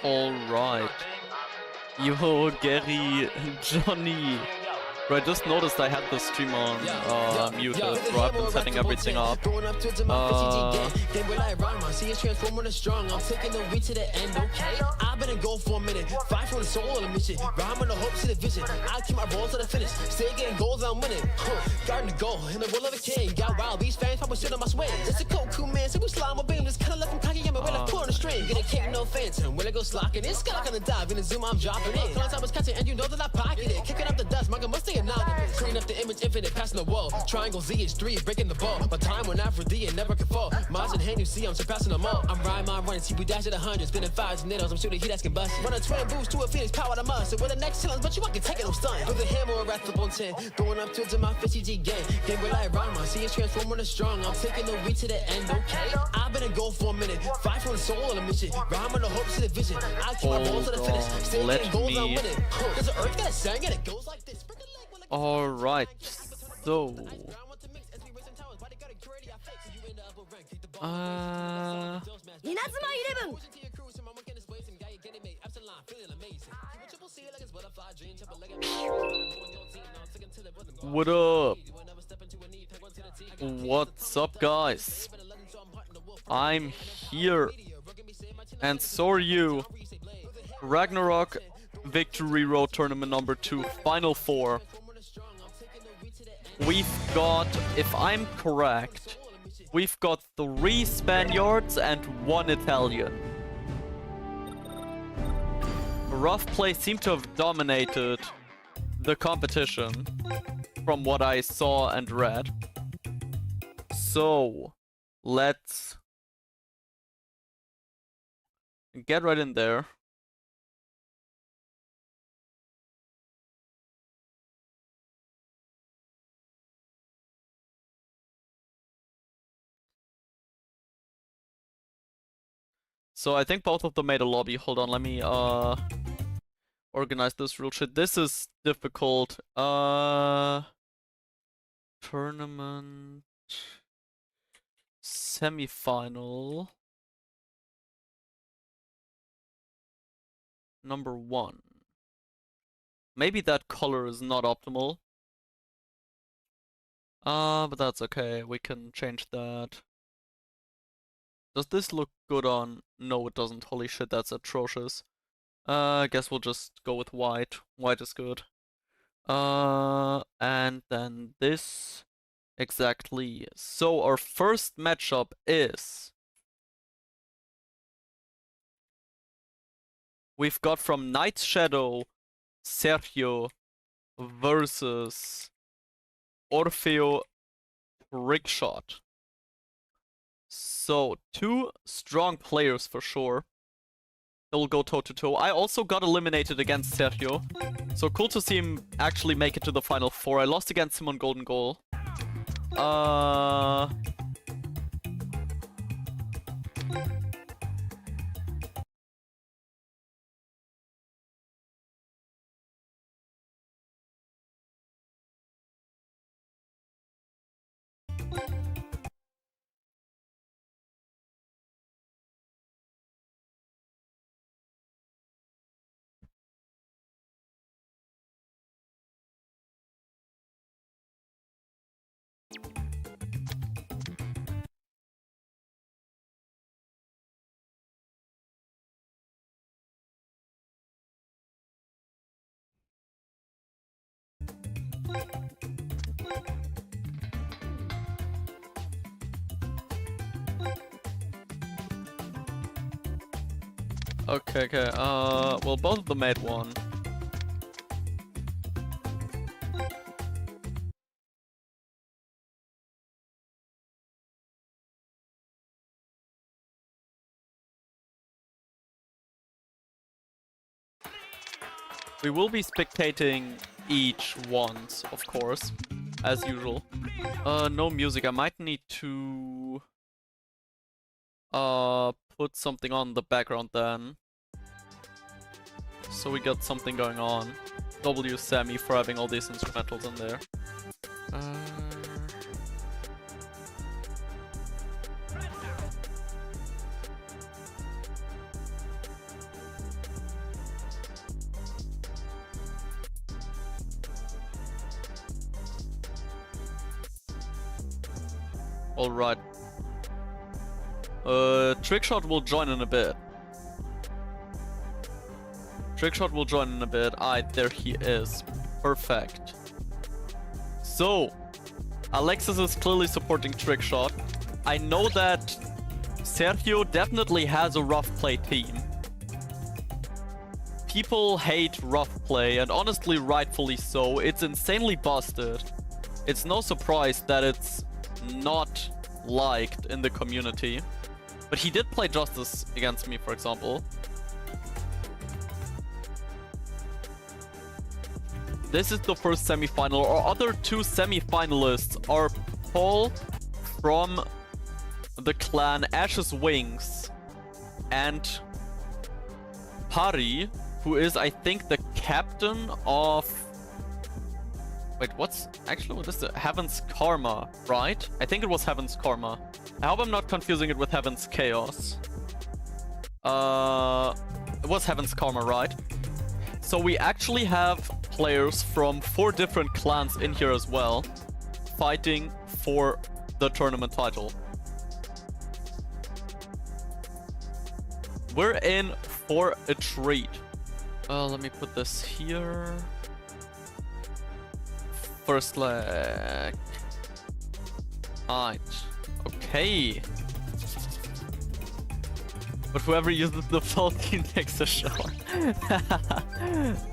Alright. Yo, Gary, Johnny. Bro, I just noticed I had the stream on muted, bro. I've been setting everything up. I'm taking the weed to the end, okay? I've been in goal for a minute. Fight for the soul on a mission. Rhyme on the hopes to the vision. I keep my balls to the finish. Stay getting goals, I'm winning. Guarding the goal in the will of a king. Got wild, these fans probably sit on my swing. It's a Kokuin man, so we slide my beam. Just kinda left him cocky, yeah, my way like 4 on the string. Get a kick, no phantom. When I go slocking, it's got like on the dive. In the zoom, I'm dropping it. Times I was catching, and you know that I pocket it. Kicking up the dust, my gun must stay anonymous. Clean up the image, infinite, passing the wall. Triangle ZH3, breaking the ball. My time when Aphrodite and never can fall. Mars in hand, you see, I'm surpassing them all. I'm riding my running, see, we dash at 100. Spinning fives and needles, I'm shooting heat that's combustion. Run a twin boost to a Phoenix, power to must. So we're the next challenge, but you I can take it, I'm stunned. With a hammer, a wrath up on 10. Going up to my 50G game. Game where I rhyme, I see it's transforming the strong. I'm taking the weed to the end, okay? I've been in goal for a minute. Fight for the soul on a mission. Rhyme on the hopes to the vision. I keep my balls to the finish. Still getting goals, I'm winning. Cause the earth got a sang and it goes like this. Alright, so... Inazuma Eleven! What up? What's up, guys? I'm here. And so are you. RAGNAROK Victory Road Tournament number 2, Final 4. We've got, if I'm correct, we've got 3 Spaniards and 1 Italian. Rough Play seemed to have dominated the competition from what I saw and read. So, let's get right in there. So I think both of them made a lobby. Hold on, let me organize this real shit. This is difficult. Tournament semifinal number 1. Maybe that color is not optimal. But that's okay. We can change that. Does this look good on? No, it doesn't. Holy shit, that's atrocious. I guess we'll just go with white. White is good. And then this. Exactly. So our first matchup is... We've got from Night's Shadow, Sergio versus Orfeo Rickshot. So, 2 strong players for sure. They will go toe-to-toe. I also got eliminated against Sergio. So cool to see him actually make it to the final 4. I lost against him on Golden Goal. Okay, well, both of them made 1. We will be spectating each once, of course, as usual. No music. I might need to put something on the background then. So we got something going on. W Sammy for having all these instrumentals in there. Alright. Trickshot will join in a bit. Trickshot will join in a bit. There he is. Perfect. So, Alexis is clearly supporting Trickshot. I know that Sergio definitely has a rough play team. People hate rough play, and honestly, rightfully so. It's insanely busted. It's no surprise that it's not liked in the community. But he did play Justice against me, for example. This is the first semifinal. Our other two semifinalists are Paul from the clan Ash's Wings and Pari, who is, I think, the captain of... Wait, what is it? Heaven's Karma, right? I think it was Heaven's Karma. I hope I'm not confusing it with Heaven's Chaos. It was Heaven's Karma, right? So we actually have players from 4 different clans in here as well, fighting for the tournament title. We're in for a treat. Let me put this here. First leg. Alright. Okay. But whoever uses the faulty takes a shot.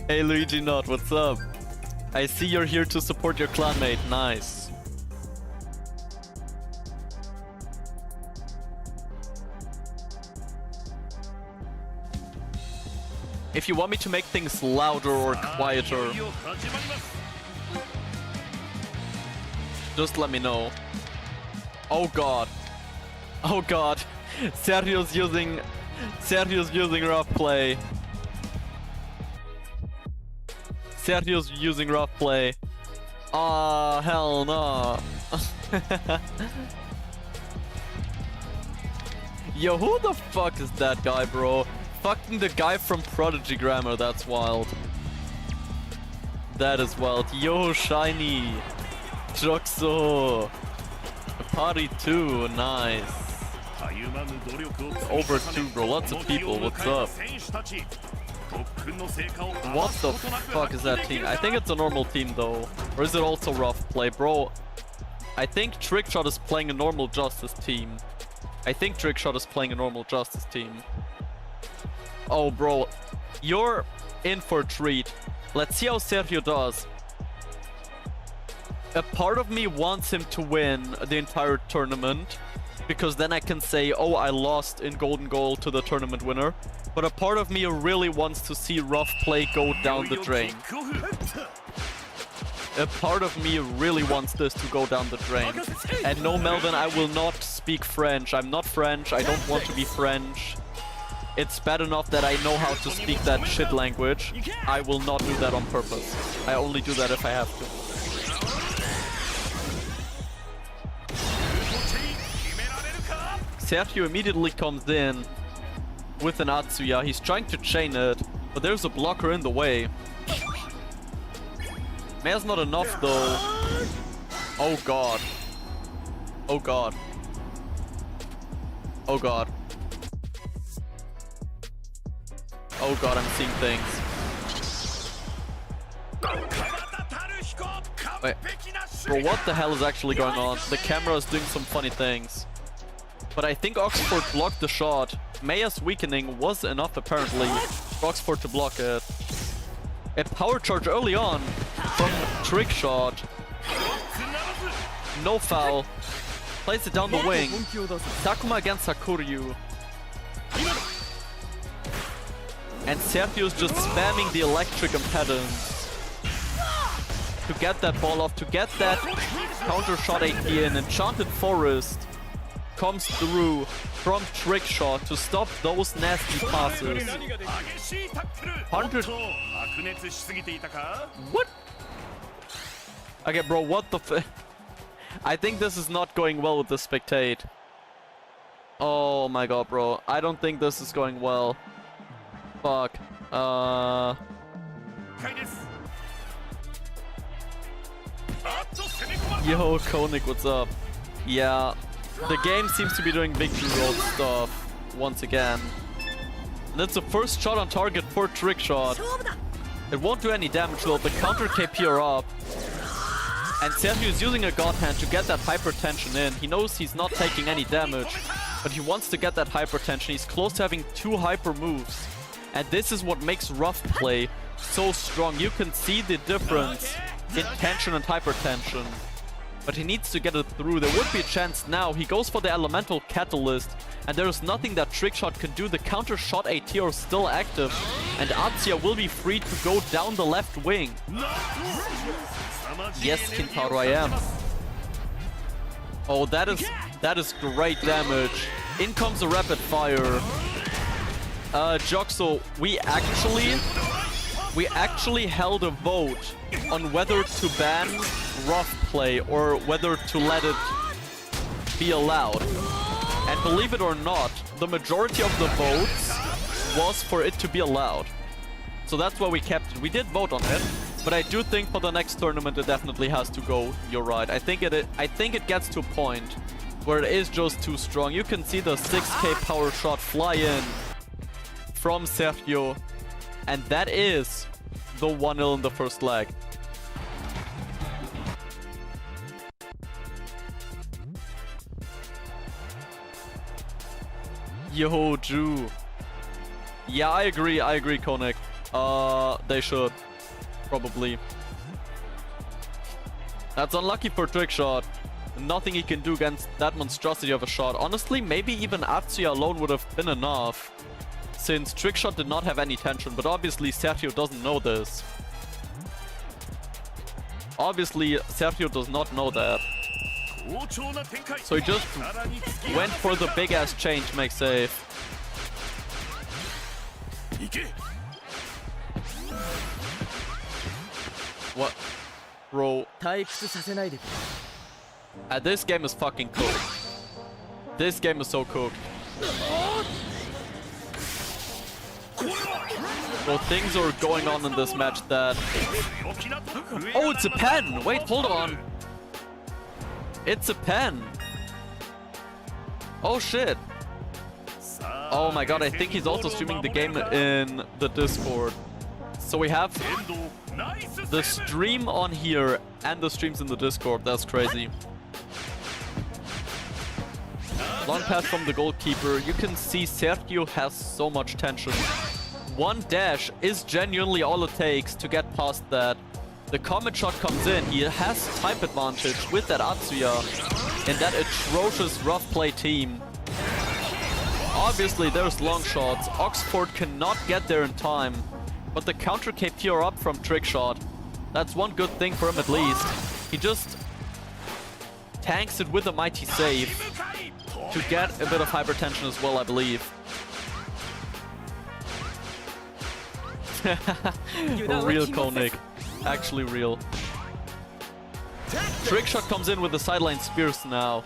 Hey Luigi Not, what's up? I see you're here to support your clanmate. Nice. If you want me to make things louder or quieter, just let me know. Oh god. Oh god. Sergio's using rough play. Sergio's using rough play. Ah, hell no. Yo, who the fuck is that guy, bro? Fucking the guy from Prodigy Grammar, that's wild. That is wild. Yo, Shiny. Joxo. Party 2, nice. Over 2, bro. Lots of people. What's up? What the fuck is that team? I think it's a normal team though. Or is it also rough play? Bro, I think Trickshot is playing a normal Justice team. Oh, bro. You're in for a treat. Let's see how Sergio does. A part of me wants him to win the entire tournament, because then I can say, oh, I lost in golden goal to the tournament winner. But a part of me really wants to see rough play go down the drain. A part of me really wants this to go down the drain. And no, Melvin, I will not speak French. I'm not French. I don't want to be French. It's bad enough that I know how to speak that shit language. I will not do that on purpose. I only do that if I have to. Sergio immediately comes in with an Atsuya. He's trying to chain it, but there's a blocker in the way. May's not enough though. Oh god. Oh god. Oh god. Oh god, I'm seeing things. Wait. Bro, what the hell is actually going on? The camera is doing some funny things. But I think Oxford blocked the shot. Maya's weakening was enough apparently for Oxford to block it. A power charge early on from Trickshot. No foul. Plays it down the wing. Sakuma against Sakuryu. And Sergio's just spamming the electric impedance to get that ball off, to get that counter shot AP in. Enchanted Forest comes through from Trickshot to stop those nasty passes. 100. What? Okay, bro, what the f... I think this is not going well with the spectate. Oh my god, bro. I don't think this is going well. Fuck. Yo, Konik, what's up? Yeah, The game seems to be doing Victory Road stuff once again. And it's the first shot on target for Trick Shot. It won't do any damage though, the counter KP are up. And Sergio is using a God Hand to get that hypertension in. He knows he's not taking any damage, but he wants to get that hypertension. He's close to having 2 hyper moves. And this is what makes rough play so strong. You can see the difference in tension and hypertension. But he needs to get it through. There would be a chance now. He goes for the Elemental Catalyst. And there is nothing that Trick Shot can do. The counter shot AT are still active. And Atsuya will be free to go down the left wing. Yes, Kintaro, I am. Oh, that is great damage. In comes a rapid fire. Joxo, we actually held a vote on whether to ban rough play or whether to let it be allowed. And believe it or not, the majority of the votes was for it to be allowed. So that's why we kept it. We did vote on it, but I do think for the next tournament it definitely has to go. You're right. I think it gets to a point where it is just too strong. You can see the 6k power shot fly in from Sergio, and that is the 1-0 in the first leg. Yo, Ju. Yeah, I agree, Konik. They should. Probably. That's unlucky for Trick Shot. Nothing he can do against that monstrosity of a shot. Honestly, maybe even Atsuya alone would have been enough, since Trick Shot did not have any tension, but obviously Sergio doesn't know this. Obviously, Sergio does not know that. So he just went for the big-ass change make save. What? Bro. This game is fucking cooked. This game is so cooked. Bro, things are going on in this match that... Oh, it's a pen! Wait, hold on. It's a pen. Oh shit. Oh my god, I think he's also streaming the game in the Discord. So we have the stream on here and the streams in the Discord. That's crazy. Long pass from the goalkeeper. You can see Sergio has so much tension. One dash is genuinely all it takes to get past that. The comet shot comes in. He has type advantage with that Atsuya in that atrocious rough play team. Obviously, there's long shots. Oxford cannot get there in time, but the counter KP are up from Trick Shot. That's one good thing for him at least. He just tanks it with a mighty save to get a bit of hypertension as well, I believe. Real Koenig. Actually real. Trick Shot comes in with the sideline spears now.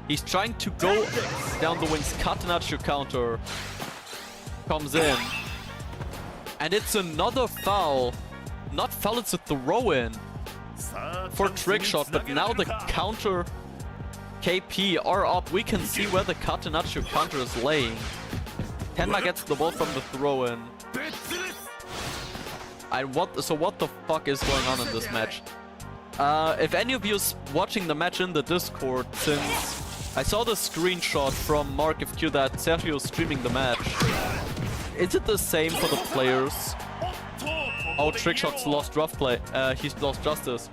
He's trying to go down the wings. Catenaccio counter comes in. And it's another foul. Not foul, it's a throw-in for Trick Shot. But now the counter KP are up. We can see where the Catenaccio counter is laying. Tenma gets the ball from the throw-in. So what the fuck is going on in this match? If any of you is watching the match in the Discord, since I saw the screenshot from Mark FQ that Sergio is streaming the match, is it the same for the players? Oh, Trick Shot's lost rough play. He's lost justice.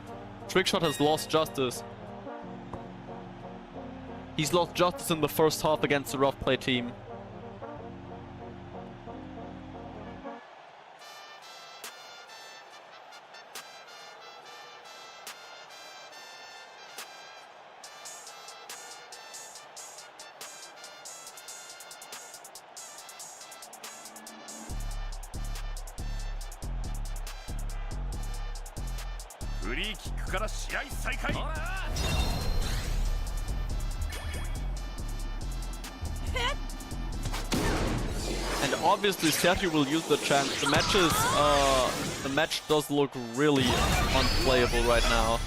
Trick Shot has lost justice. He's lost justice in the first half against the rough play team. And obviously Sergio will use the chance. The match does look really unplayable right now.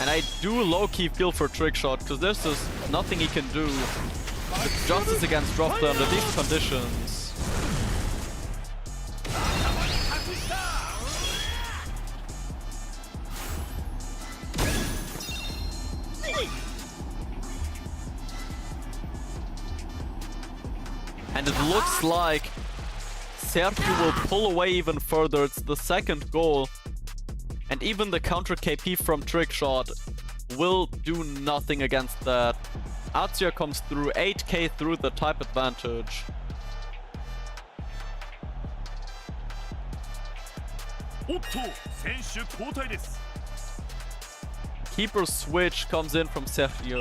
And I do low-key feel for Trickshot, because there's just nothing he can do with Justice against drop play under these conditions. And it looks like Sergio will pull away even further. It's the second goal. And even the counter KP from Trickshot will do nothing against that. Atsuya comes through 8k through the type advantage. Keeper switch comes in from Sergio.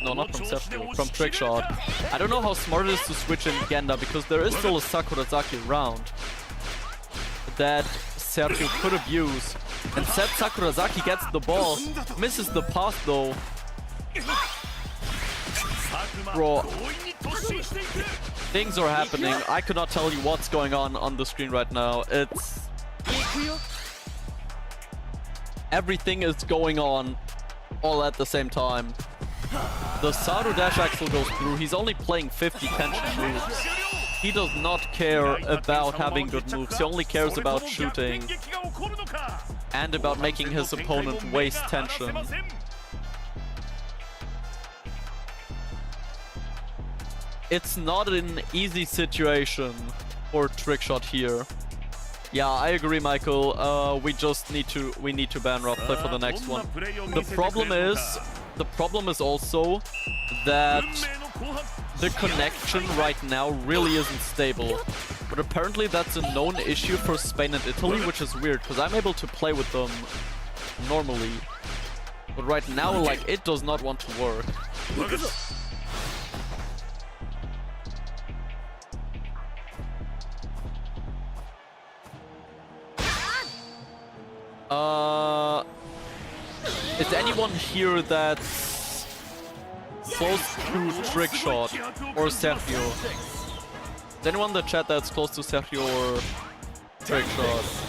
No, not from Sergio, from Trickshot. I don't know how smart it is to switch in Genda, because there is still a Sakurazaki round that Sergio could abuse. And said Sakurazaki gets the ball, misses the pass though. Bro, things are happening. I could not tell you what's going on the screen right now. It's... everything is going on all at the same time. The Saru dash axel goes through. He's only playing 50 tension moves. He does not care about having good moves. He only cares about shooting and about making his opponent waste tension. It's not an easy situation for Trickshot here. Yeah, I agree, Michael. We need to ban rough play for the next one. The problem is also that the connection right now really isn't stable. But apparently that's a known issue for Spain and Italy, which is weird, because I'm able to play with them normally. But right now, like, it does not want to work. Is anyone here that's close to Trickshot or Sergio? Is anyone in the chat that's close to Sergio or Trickshot?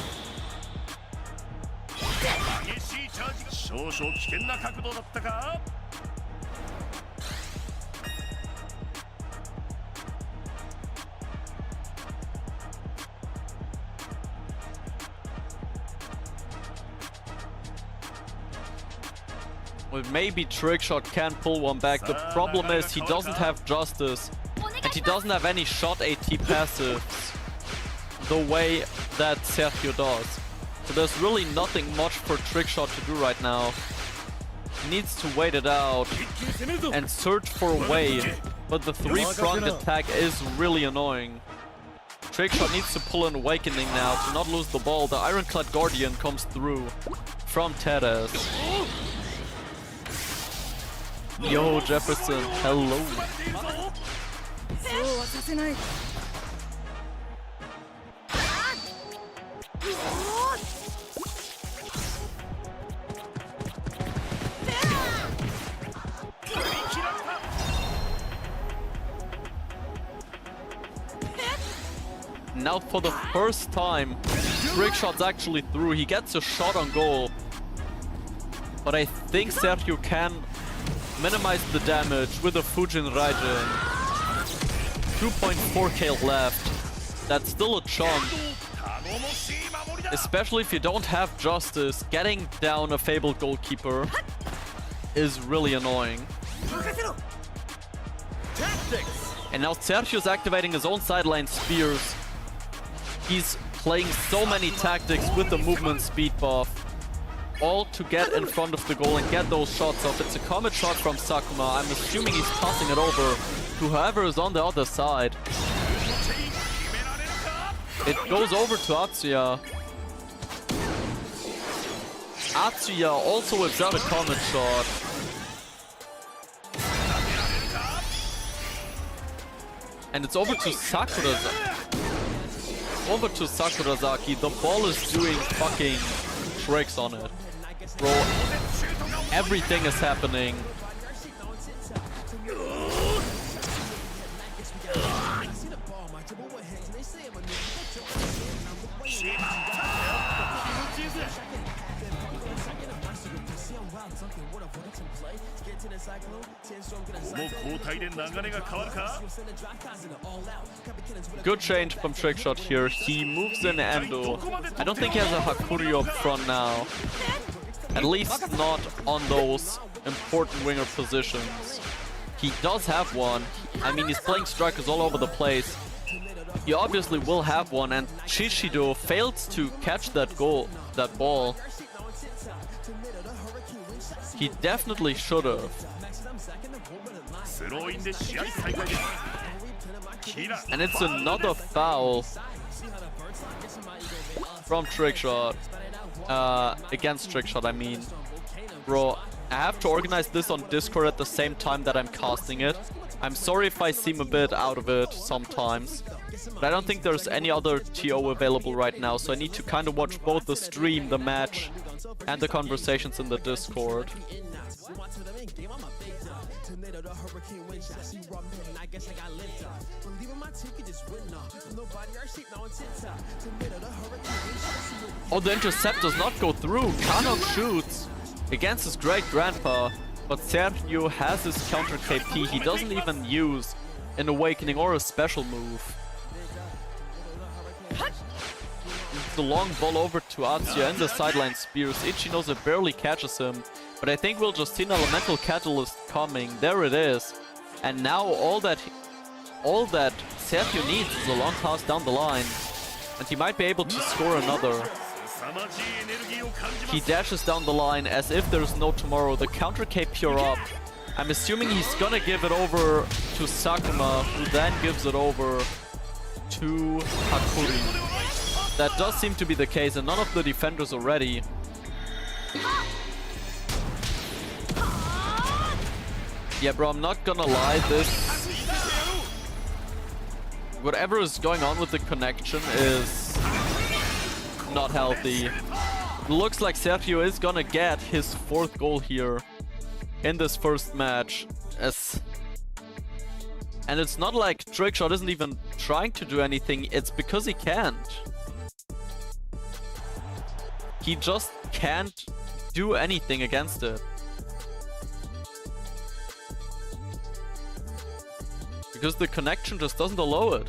Well, maybe Trickshot can pull one back. The problem is he doesn't have Justice. And he doesn't have any shot AT passives the way that Sergio does. So there's really nothing much for Trickshot to do right now. He needs to wait it out and search for a way. But the three-pronged attack is really annoying. Trickshot needs to pull an Awakening now to not lose the ball. The Ironclad Guardian comes through from Teres. Yo, Jefferson, hello. Now for the first time, Trickshot's actually through. He gets a shot on goal. But I think Sergio can minimize the damage with a Fujin Raijin. 2.4k left. That's still a chunk. Especially if you don't have Justice, getting down a Fabled Goalkeeper is really annoying. And now Sergio's activating his own sideline spears. He's playing so many tactics with the movement speed buff. All to get in front of the goal and get those shots off. It's a comet shot from Sakuma. I'm assuming he's passing it over to whoever is on the other side. It goes over to Atsuya. Atsuya also whips out a comet shot. And it's over to Sakurazaki. Over to Sakurazaki. The ball is doing fucking tricks on it. Bro, everything is happening. Good change from Trickshot here. He moves in Endo. I don't think he has a Hakuri up front now. At least not on those important winger positions. He does have one. I mean, he's playing strikers all over the place. He obviously will have one, and Shishido fails to catch that ball. He definitely should have. And it's another foul from Trickshot. Against Trickshot, I mean. Bro, I have to organize this on Discord at the same time that I'm casting it. I'm sorry if I seem a bit out of it sometimes. But I don't think there's any other TO available right now, so I need to kind of watch both the stream, the match, and the conversations in the Discord. Oh, the intercept does not go through. Chrono shoots against his great grandpa, but Sergio has his counter KP. He doesn't even use an awakening or a special move. The long ball over to Atsuya and the sideline spears. Ichinosa barely catches him, but I think we'll just see an elemental catalyst coming. There it is. And now all that Sergio needs is a long pass down the line, and he might be able to score another. He dashes down the line as if there's no tomorrow. The counter KP are up. I'm assuming he's gonna give it over to Sakuma, who then gives it over to Hakuri. That does seem to be the case, and none of the defenders are ready. Yeah, bro, I'm not gonna lie, whatever is going on with the connection is not healthy. It looks like Sergio is gonna get his 4th goal here in this first match. And it's not like Trickshot isn't even trying to do anything, it's because he can't. He just can't do anything against it. Because the connection just doesn't allow it.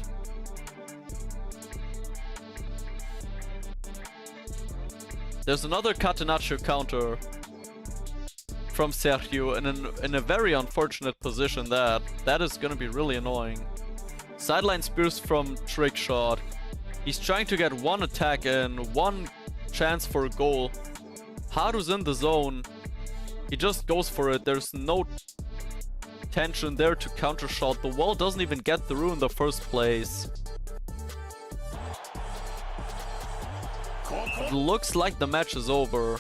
There's another Catenaccio counter from Sergio in a very unfortunate position. That is gonna be really annoying. Sideline spears from Trickshot. He's trying to get one attack in, one chance for a goal. Haru's in the zone. He just goes for it. There's no tension there to counter shot. The wall doesn't even get through in the first place. It looks like the match is over.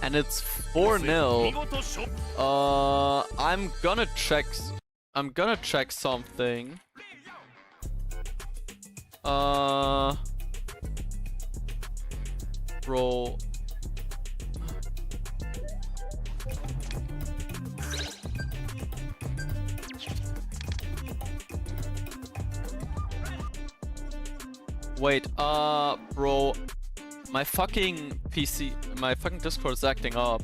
And it's 4-0. I'm gonna check something. Bro. Wait, bro. My fucking PC, my fucking Discord is acting up.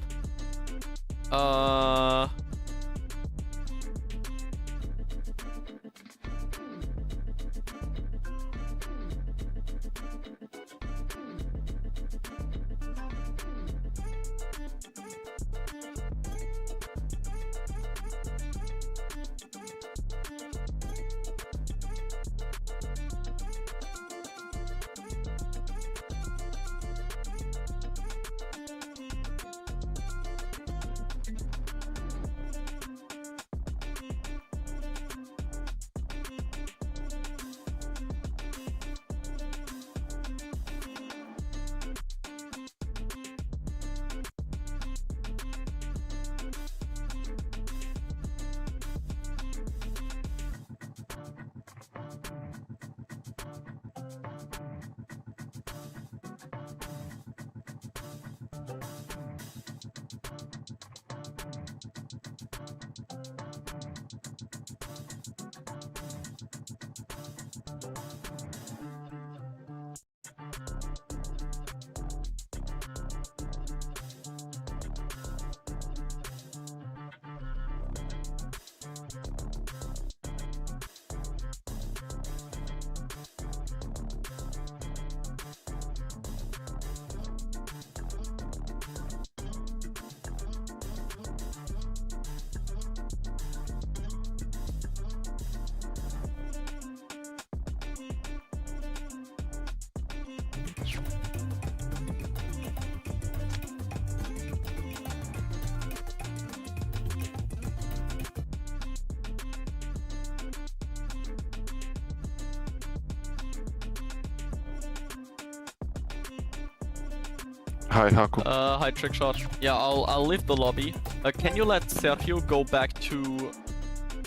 Hi, Haku. Hi, Trickshot. Yeah, I'll leave the lobby. Can you let Sergio go back to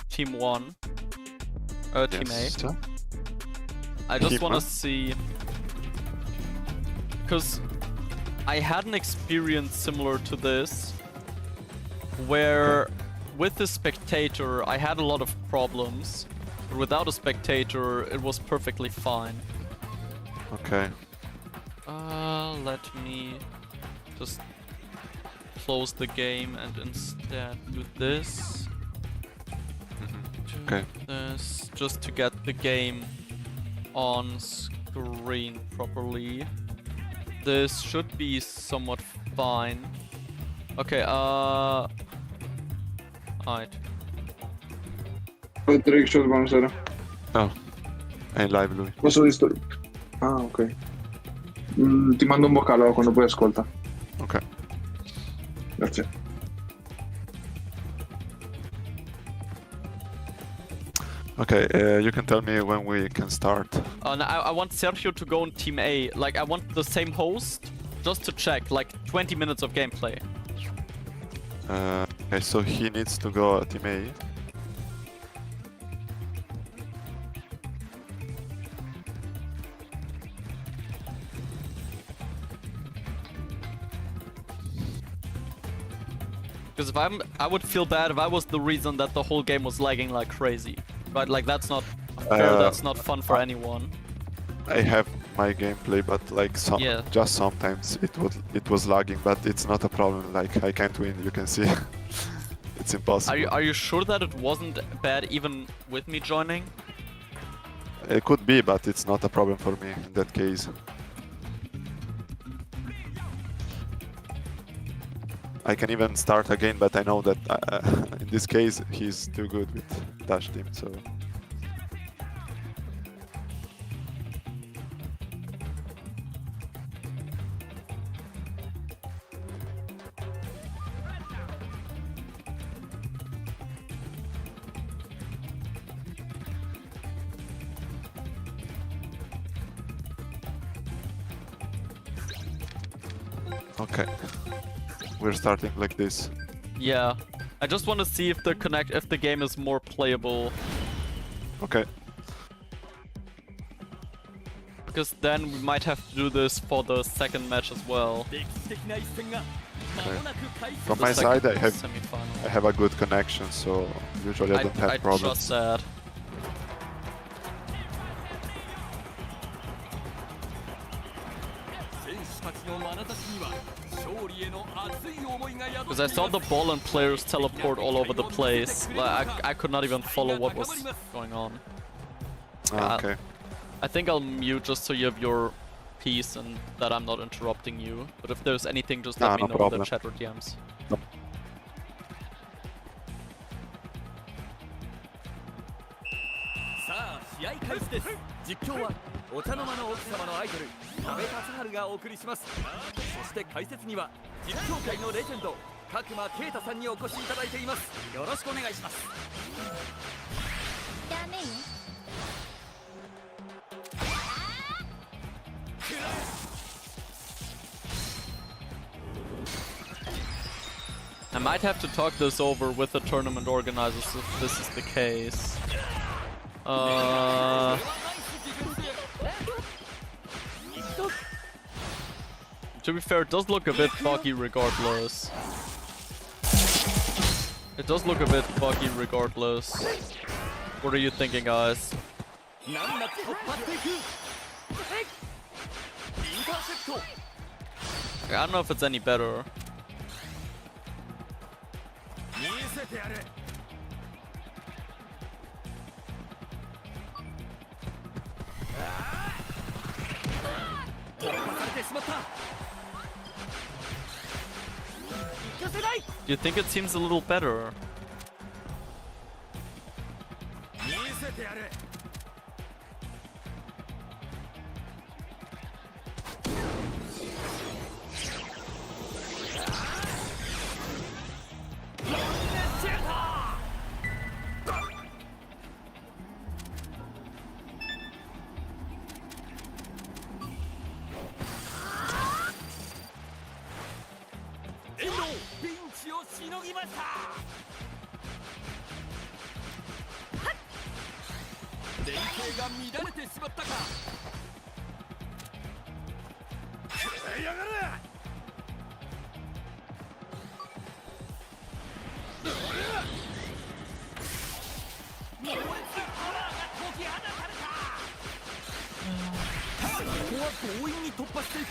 Team 1? Team Yes, A. sir. I just Team want to one? see... Because I had an experience similar to this, where with the spectator I had a lot of problems, but without a spectator it was perfectly fine. Okay. Let me just close the game and instead do this. Okay. This, just to get the game on screen properly. This should be somewhat fine. Okay, alright. Trickshot, buonasera. Oh, è in live lui. Posso disturbare? Ah, ok. Ti mando un vocale quando poi ascolta. Ok. Grazie. Okay, you can tell me when we can start. No, I want Sergio to go on Team A. Like, I want the same host, just to check, like, 20 minutes of gameplay. Okay, so he needs to go Team A. Because I would feel bad if I was the reason that the whole game was lagging like crazy. But like, that's not fair, that's not fun for anyone. I have my gameplay, but like Yeah. just sometimes it was lagging, but it's not a problem. Like I can't win, you can see. It's impossible. Are you sure that it wasn't bad even with me joining? It could be, but it's not a problem for me in that case. I can even start again, but I know that in this case he's too good with dash team, so... Okay. We're starting like this. Yeah. I just want to see if the game is more playable. Okay. Because then we might have to do this for the second match as well. Okay. From my side, I have a good connection, so usually I don't have I problems. trust that. Because I saw the ball and players teleport all over the place. Like, I could not even follow what was going on. Okay. I think I'll mute just so you have your piece and that I'm not interrupting you. But if there's anything, just let me know in the chat or DMs. No. 実況はお茶の間の奥様のアイドル阿部達春がお送りします。そして解説には実況界のレジェンド角間啓太さんにお越しいただいています。よろしくお願いします。ダメね。 I might have to talk this over with the tournament organizers if this is the case. To be fair, it does look a bit buggy regardless. It does look a bit buggy regardless. What are you thinking, guys? I don't know if it's any better. Do you think it seems a little better? 連携が乱れてしまったか。食らいやがれ。猛烈なパワーが解き放たれた。ここは強引に突破していく。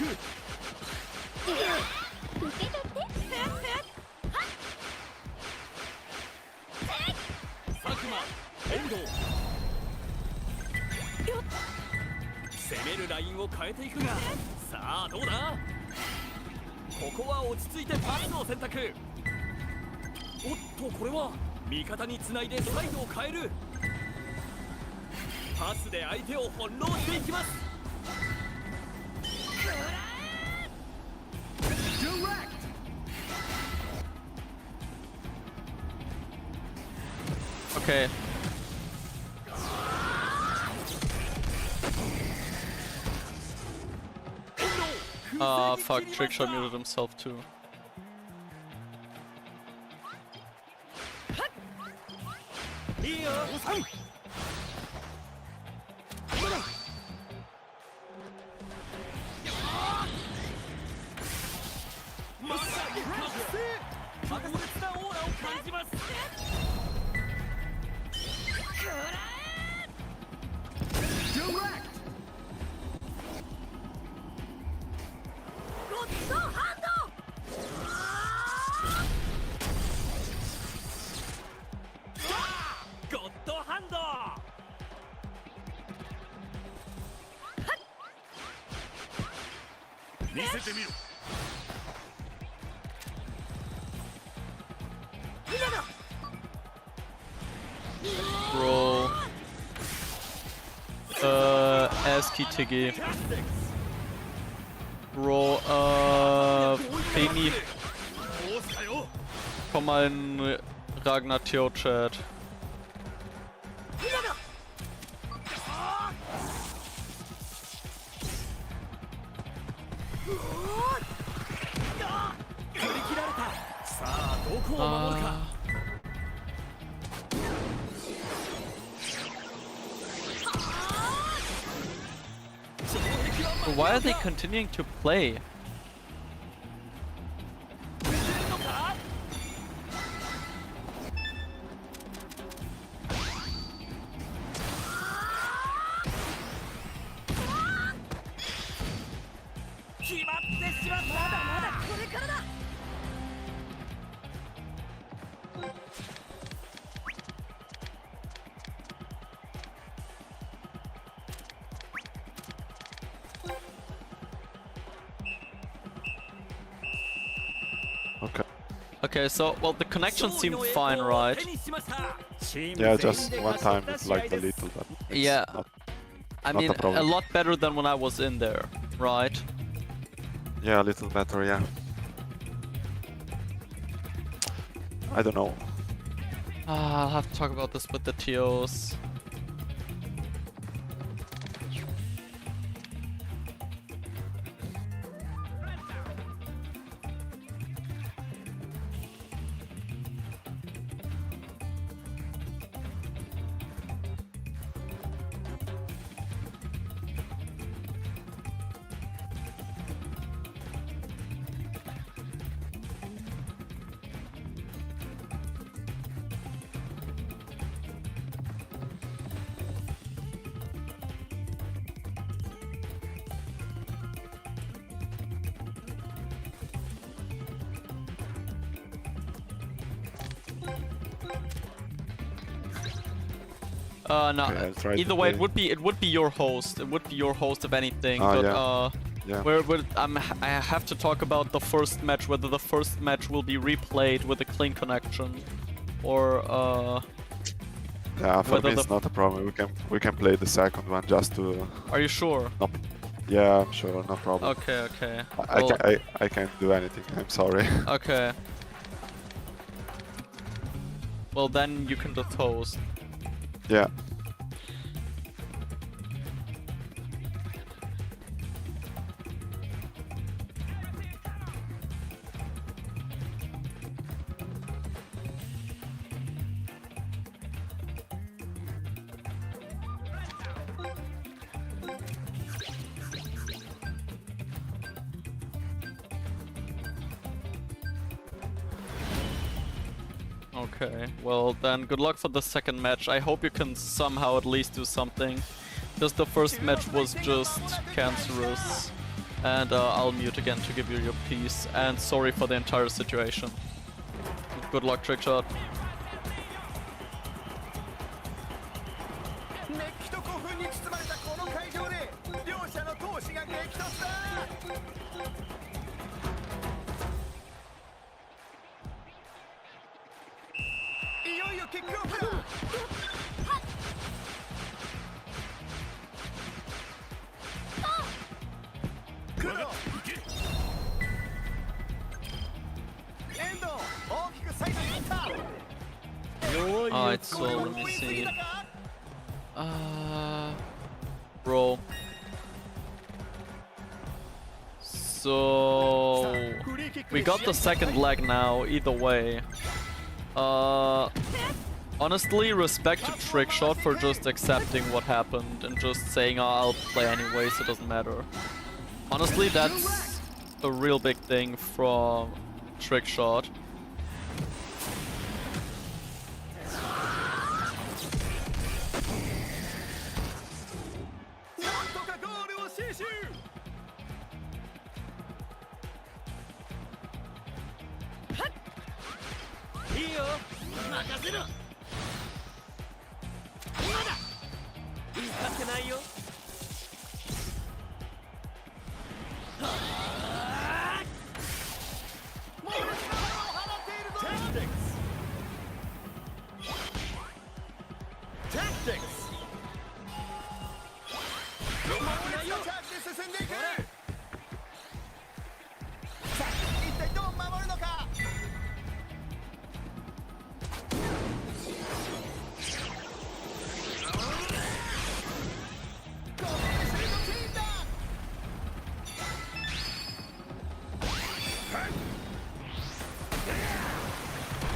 受け取って佐久間、遠藤。攻めるラインを変えていくが、さあどうだ。ここは落ち着いてパスを選択。おっとこれは味方につないでサイドを変える。パスで相手を翻弄していきます。Okay. Fuck, Trickshot muted himself too. Bro. ASCII Tiggy. Bro, Femi. Komm mal in Ragnar-Theo-Chat. Why are they continuing to play? Okay, so, well, the connection seemed fine, right? Yeah, just one time it's like a little, but it's yeah. I mean, a lot better than when I was in there, right? Yeah, a little better, yeah. I don't know. I'll have to talk about this with the TOs. No. Okay, either way, it would be your host. It would be your host if anything. But yeah. I have to talk about the first match. Whether the first match will be replayed with a clean connection, or yeah, for me it's not a problem. We can play the second one just to. Are you sure? No, yeah, I'm sure. No problem. Okay. Okay. I can't do anything. I'm sorry. Okay. Well, then you can just host. Yeah. Okay, well then good luck for the second match. I hope you can somehow at least do something. Because the first match was just cancerous. And I'll mute again to give you your piece. And sorry for the entire situation. Good luck, Trickshot. 熱気と興奮に包まれたこの会場で両者の闘志が激突だ。いよいよキックオフだ。クロノ。エンド大きくサイドに行った。 Alright, so let me see. Bro. So we got the second leg now, either way. Honestly, respect to Trickshot for just accepting what happened and just saying, oh, I'll play anyway, so it doesn't matter. Honestly, that's a real big thing from Trickshot.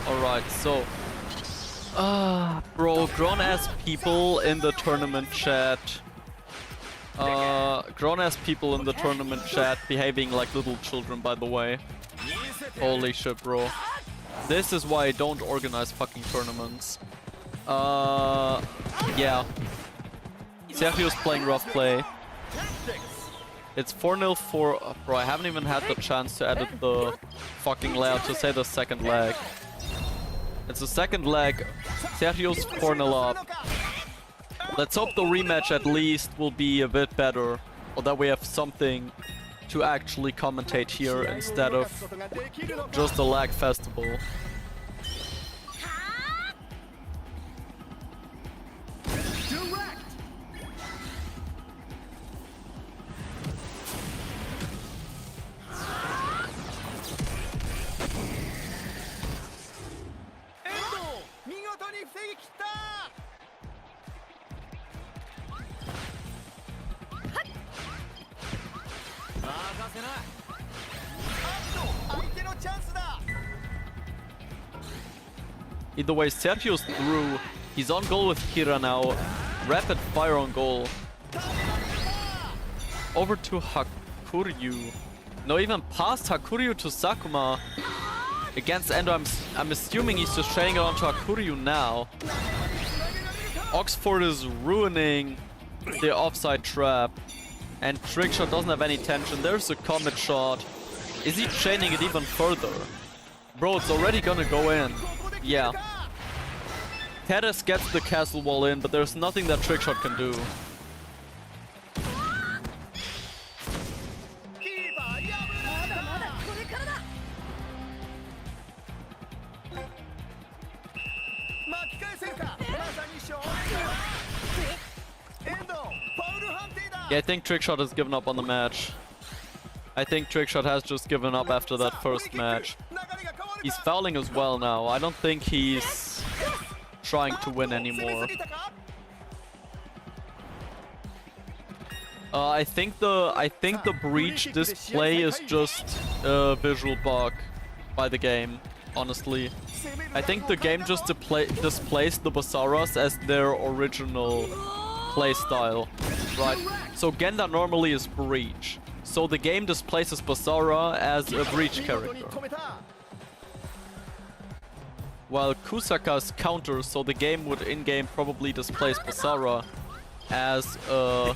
Alright, so bro, grown-ass people in the tournament chat. Grown-ass people in the tournament chat behaving like little children, by the way. Holy shit, bro. This is why I don't organize fucking tournaments. Yeah. Sergio's playing rough play. It's 4-0 for... bro, I haven't even had the chance to edit the fucking layout to say the second leg. It's the second leg. Sergio's 4-0 up. Let's hope the rematch at least will be a bit better. Or that we have something to actually commentate here instead of just a lag festival. Either way, Sergio's through. He's on goal with Kira now. Rapid fire on goal. Over to Hakuryu. No, even past Hakuryu to Sakuma. Against Endo, I'm assuming he's just shading it onto Hakuryu now. Oxford is ruining the offside trap. And Trickshot doesn't have any tension. There's a comet shot. Is he chaining it even further? Bro, it's already gonna go in. Yeah. Teres gets the castle wall in, but there's nothing that Trickshot can do. Yeah, I think Trickshot has given up on the match. I think Trickshot has just given up after that first match. He's fouling as well now. I don't think he's trying to win anymore. I think the breach display is just a visual bug by the game, honestly. I think the game just displays the Basaras as their original playstyle, right? So Genda normally is breach. So the game displaces Basara as a breach character. while Kusaka's counters, so the game would in-game probably displace Basara as a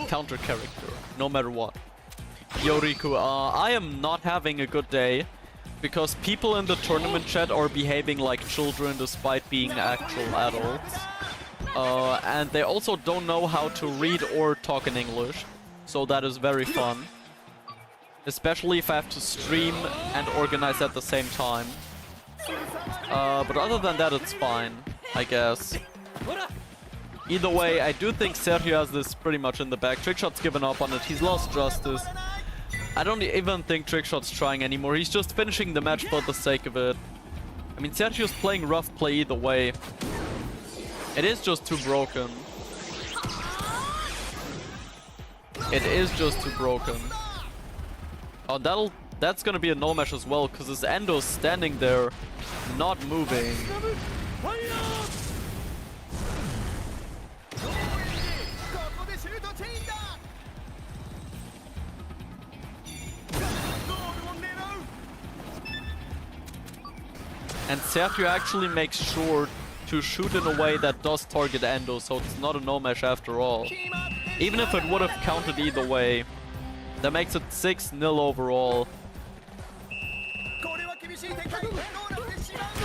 counter character, no matter what. Yoriku, I am not having a good day because people in the tournament chat are behaving like children despite being actual adults. And they also don't know how to read or talk in English, so that is very fun. Especially if I have to stream and organize at the same time. But other than that, it's fine, I guess. Either way, I do think Sergio has this pretty much in the bag. Trickshot's given up on it. He's lost Justice. I don't even think Trickshot's trying anymore. He's just finishing the match for the sake of it. I mean, Sergio's playing rough play either way. It is just too broken. It is just too broken. Oh, that's gonna be a no match as well, because his Endo's standing there, not moving. And Sergio actually makes sure to shoot in a way that does target Endo, so it's not a no match after all. Even if it would have counted either way, that makes it 6-0 overall.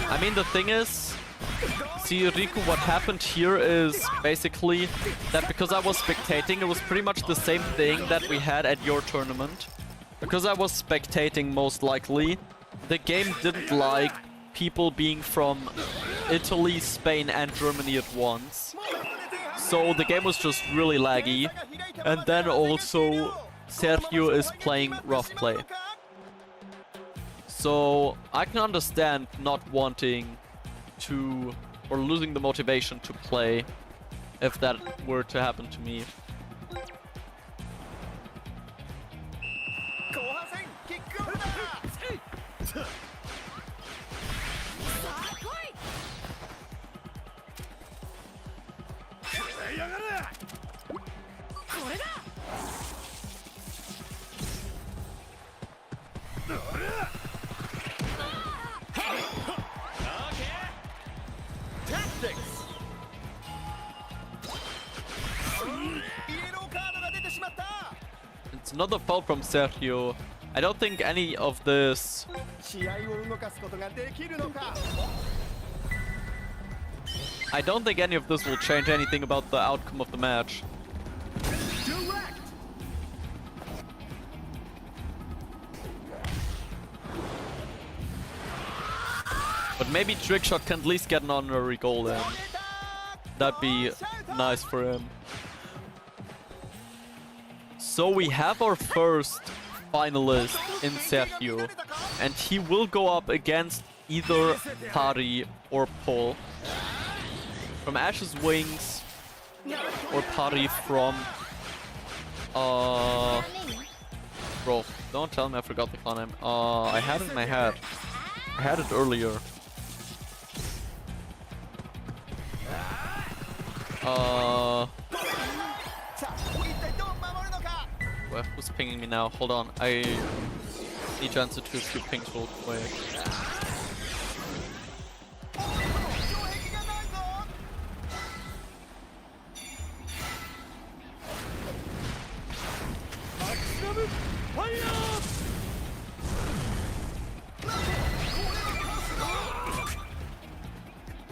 I mean, the thing is, see, Riku, what happened here is basically that because I was spectating, it was pretty much the same thing that we had at your tournament. Because I was spectating most likely, the game didn't like people being from Italy, Spain and Germany at once. So the game was just really laggy. And then also Sergio is playing rough play. So I can understand not wanting to, or losing the motivation to play if that were to happen to me. It's another foul from Sergio. I don't think any of this... I don't think any of this will change anything about the outcome of the match. But maybe Trickshot can at least get an honorary goal in. That'd be nice for him. So we have our first finalist in Sergio, and he will go up against either Pari or Paul. From Ash's Wings or Pari from... Bro, don't tell me I forgot the clan name. I had it in my head. I had it earlier. Who's pinging me now? Hold on, I need to answer to a few pings real quick.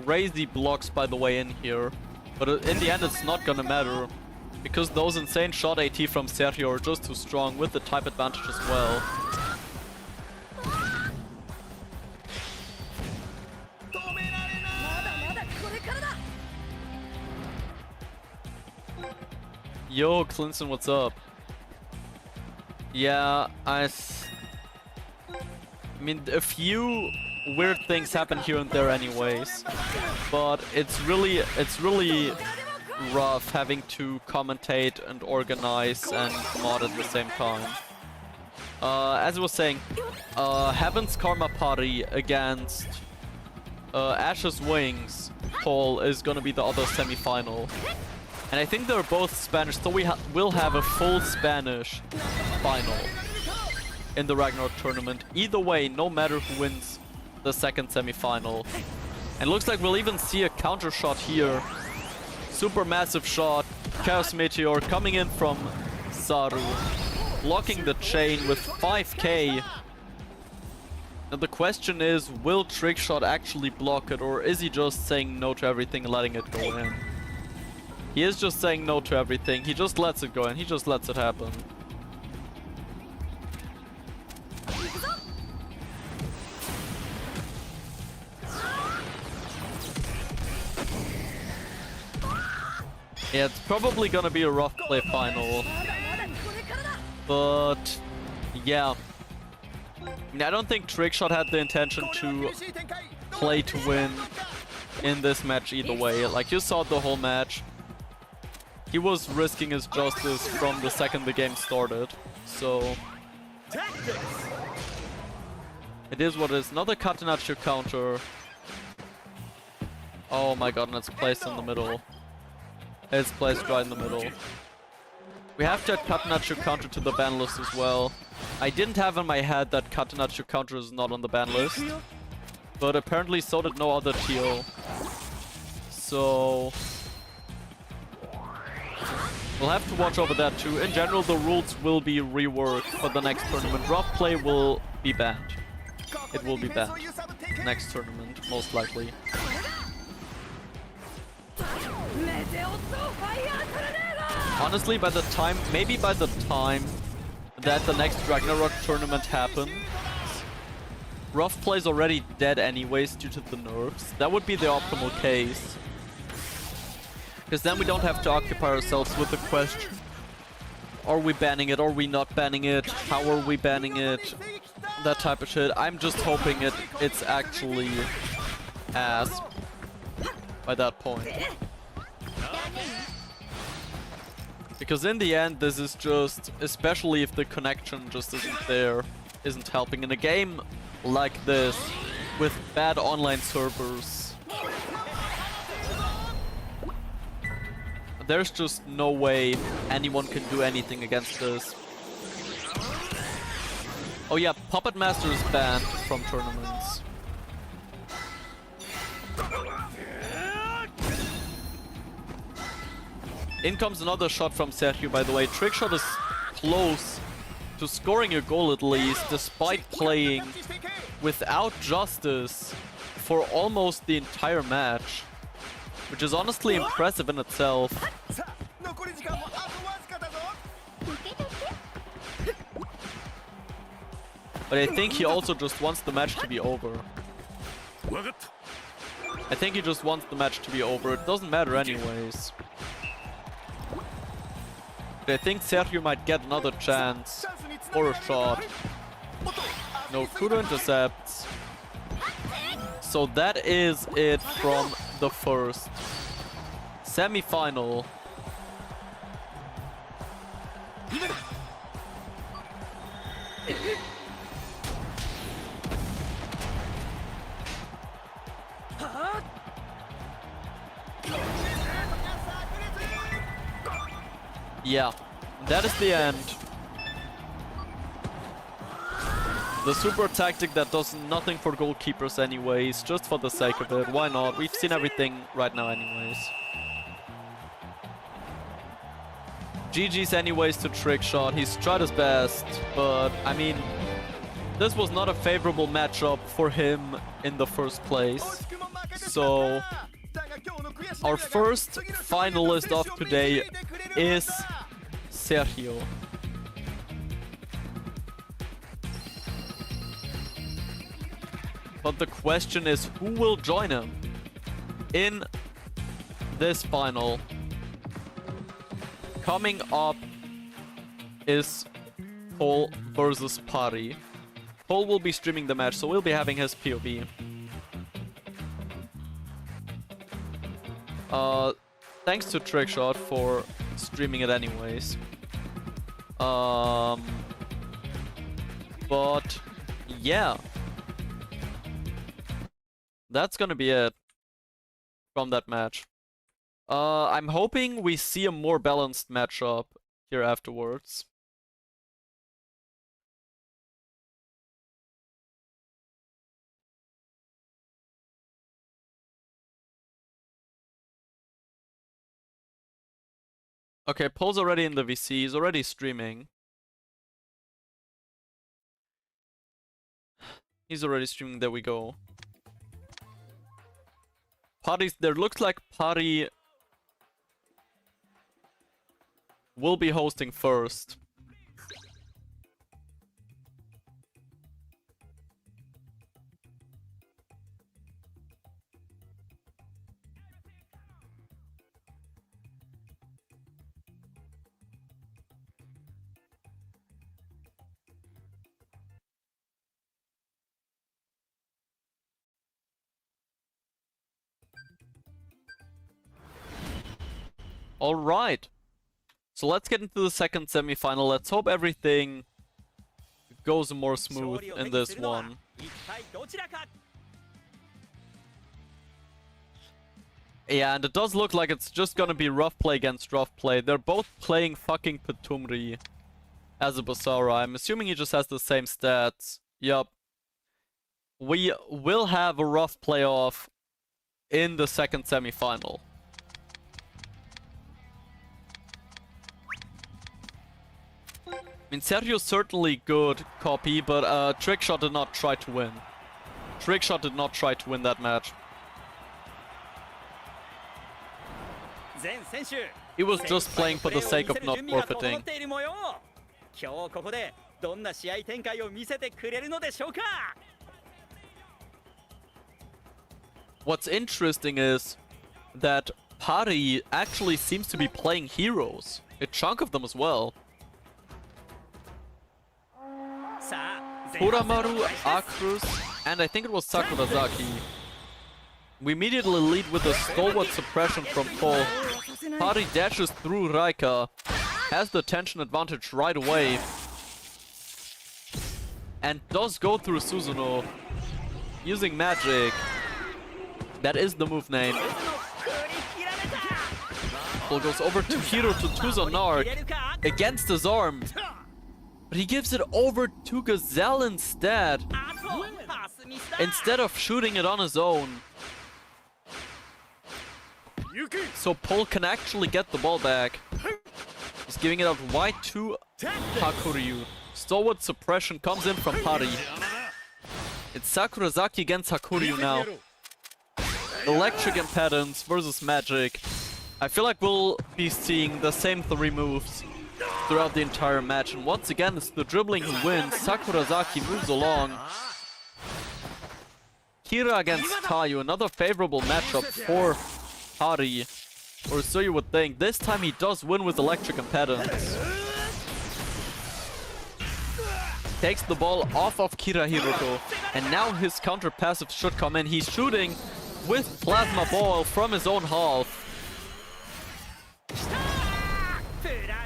Crazy blocks, by the way, in here. But in the end, it's not gonna matter. Because those insane shot AT from Sergio are just too strong with the type advantage as well. Yo, Clinton, what's up? Yeah, I mean, a few weird things happen here and there anyways. But it's really rough having to commentate and organize and mod at the same time. As I was saying, Heaven's Karma Party against Ash's Wings Paul is gonna be the other semi-final. And I think they're both Spanish, so we will have a full Spanish final in the RAGNAROK tournament. Either way, no matter who wins the second semi-final, And looks like we'll even see a counter shot here. Super massive shot. Chaos Meteor coming in from Saru. Blocking the chain with 5k. And the question is, will Trickshot actually block it, or is he just saying no to everything and letting it go in? He is just saying no to everything. He just lets it go in. He just lets it happen. Yeah, it's probably gonna be a rough play final. But yeah. I mean, I don't think Trickshot had the intention to play to win in this match either way. Like, you saw the whole match. He was risking his justice from the second the game started. So it is what it is. Another Catenaccio counter. Oh my god, and it's placed in the middle. It's placed right in the middle. We have to add Catenaccio counter to the ban list as well. I didn't have in my head that Catenaccio counter is not on the ban list. But apparently so did no other TO. So we'll have to watch over that too. In general, the rules will be reworked for the next tournament. Rough play will be banned. It will be banned. Next tournament, most likely. Honestly, by the time, maybe by the time that the next Ragnarok tournament happens, rough play is already dead anyways due to the nerfs. That would be the optimal case. Because then we don't have to occupy ourselves with the question, are we banning it, are we not banning it, how are we banning it, that type of shit. I'm just hoping it's actually ass by that point. Because in the end, this is just, especially if the connection just isn't there, isn't helping. In a game like this, with bad online servers, there's just no way anyone can do anything against this. Oh yeah, Puppet Master is banned from tournaments. In comes another shot from Sergio, by the way. Trickshot is close to scoring a goal at least, despite playing without justice for almost the entire match. Which is honestly impressive in itself. But I think he also just wants the match to be over. I think he just wants the match to be over. It doesn't matter anyways. But I think Sergio might get another chance for a shot. No Kudo intercepts. So that is it from the first semi-final. Yeah, that is the end. The super tactic that does nothing for goalkeepers anyways, just for the sake of it. Why not? We've seen everything right now anyways. GG's anyways to Trickshot. He's tried his best, but I mean, this was not a favorable matchup for him in the first place. So our first finalist of today is Sergio. But the question is, who will join him in this final? Coming up is Paul versus Pari. Paul will be streaming the match, so we'll be having his POV. Thanks to Trickshot for streaming it anyways. But yeah. That's gonna be it from that match. I'm hoping we see a more balanced matchup here afterwards. Okay, Paul's already in the VC. He's already streaming. He's already streaming. There we go. Parties. There looks like Party will be hosting first. Alright. So let's get into the second semifinal. Let's hope everything goes more smooth in this one. Yeah, and it does look like it's just gonna be rough play against rough play. They're both playing fucking Petumri as a Basara. I'm assuming he just has the same stats. Yup. We will have a rough playoff in the second semifinal. I mean, Sergio's certainly good copy, but Trickshot did not try to win. Trickshot did not try to win that match. He was just playing for the sake of not forfeiting. What's interesting is that Pari actually seems to be playing heroes. A chunk of them as well. Kuramaru, Akrus, and I think it was Sakurazaki. We immediately lead with a stalwart suppression from Paul. Pari dashes through Raika, has the tension advantage right away, and does go through Suzuno using magic. That is the move name. Paul goes over to Hiro to Tuzanark against his arm. But he gives it over to Gazelle instead. Instead of shooting it on his own. So Paul can actually get the ball back. He's giving it out wide to Hakuryu. Stalwart suppression comes in from Pari. It's Sakurazaki against Hakuryu now. Electric impedance versus magic. I feel like we'll be seeing the same three moves throughout the entire match, and once again it's the dribbling who wins. Sakurazaki moves along. Kira against Tayu, another favorable matchup for Hari, or so you would think. This time he does win with electric impedance. Takes the ball off of Kira Hiroto, and now his counter passive should come in. He's shooting with plasma ball from his own half.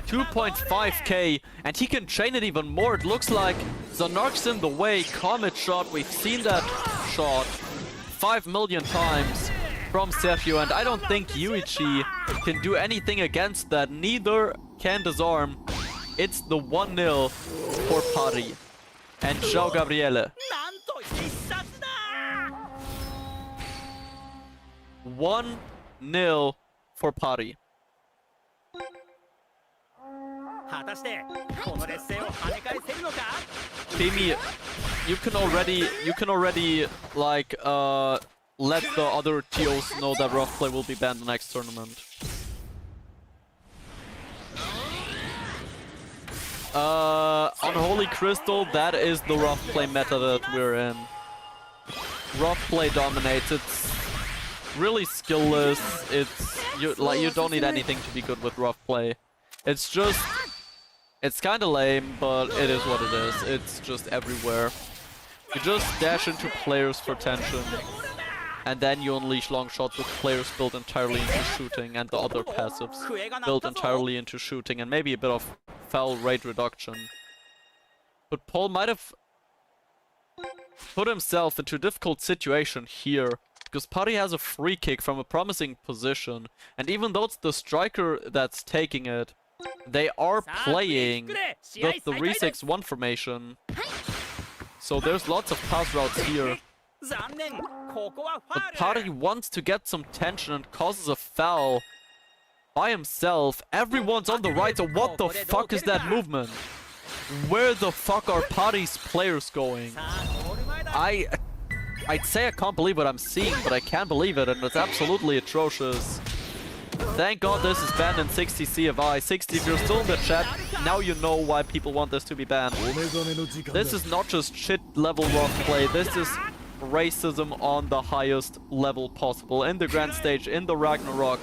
2.5k, and he can chain it even more. It looks like Zanark's in the way. Comet shot, we've seen that shot 5 million times from Sergio, and I don't think Yuichi can do anything against that. Neither can Disarm. It's the 1-0 for Pari and João Gabriele. 1-0 for Pari. Timmy, you can already like let the other TOs know that rough play will be banned the next tournament. Unholy Crystal, that is the rough play meta that we're in. Rough play dominates. It's really skillless. You don't need anything to be good with rough play. It's kind of lame, but it is what it is. It's just everywhere. You just dash into players for tension, and then you unleash long shots with players built entirely into shooting, and the other passives built entirely into shooting, and maybe a bit of foul rate reduction. But Paul might have put himself into a difficult situation here, because Pari has a free kick from a promising position, and even though it's the striker that's taking it, they are playing the 3-6-1 formation. So there's lots of pass routes here. But Pari wants to get some tension and causes a foul by himself. Everyone's on the right, so what the fuck is that movement? Where the fuck are Pari's players going? I'd say I can't believe what I'm seeing, but I can't believe it, and it's absolutely atrocious. Thank God this is banned in 60 CFI. 60, if you're still in the chat, now you know why people want this to be banned. This is not just shit level rock play, this is racism on the highest level possible. In the grand stage, in the Ragnarok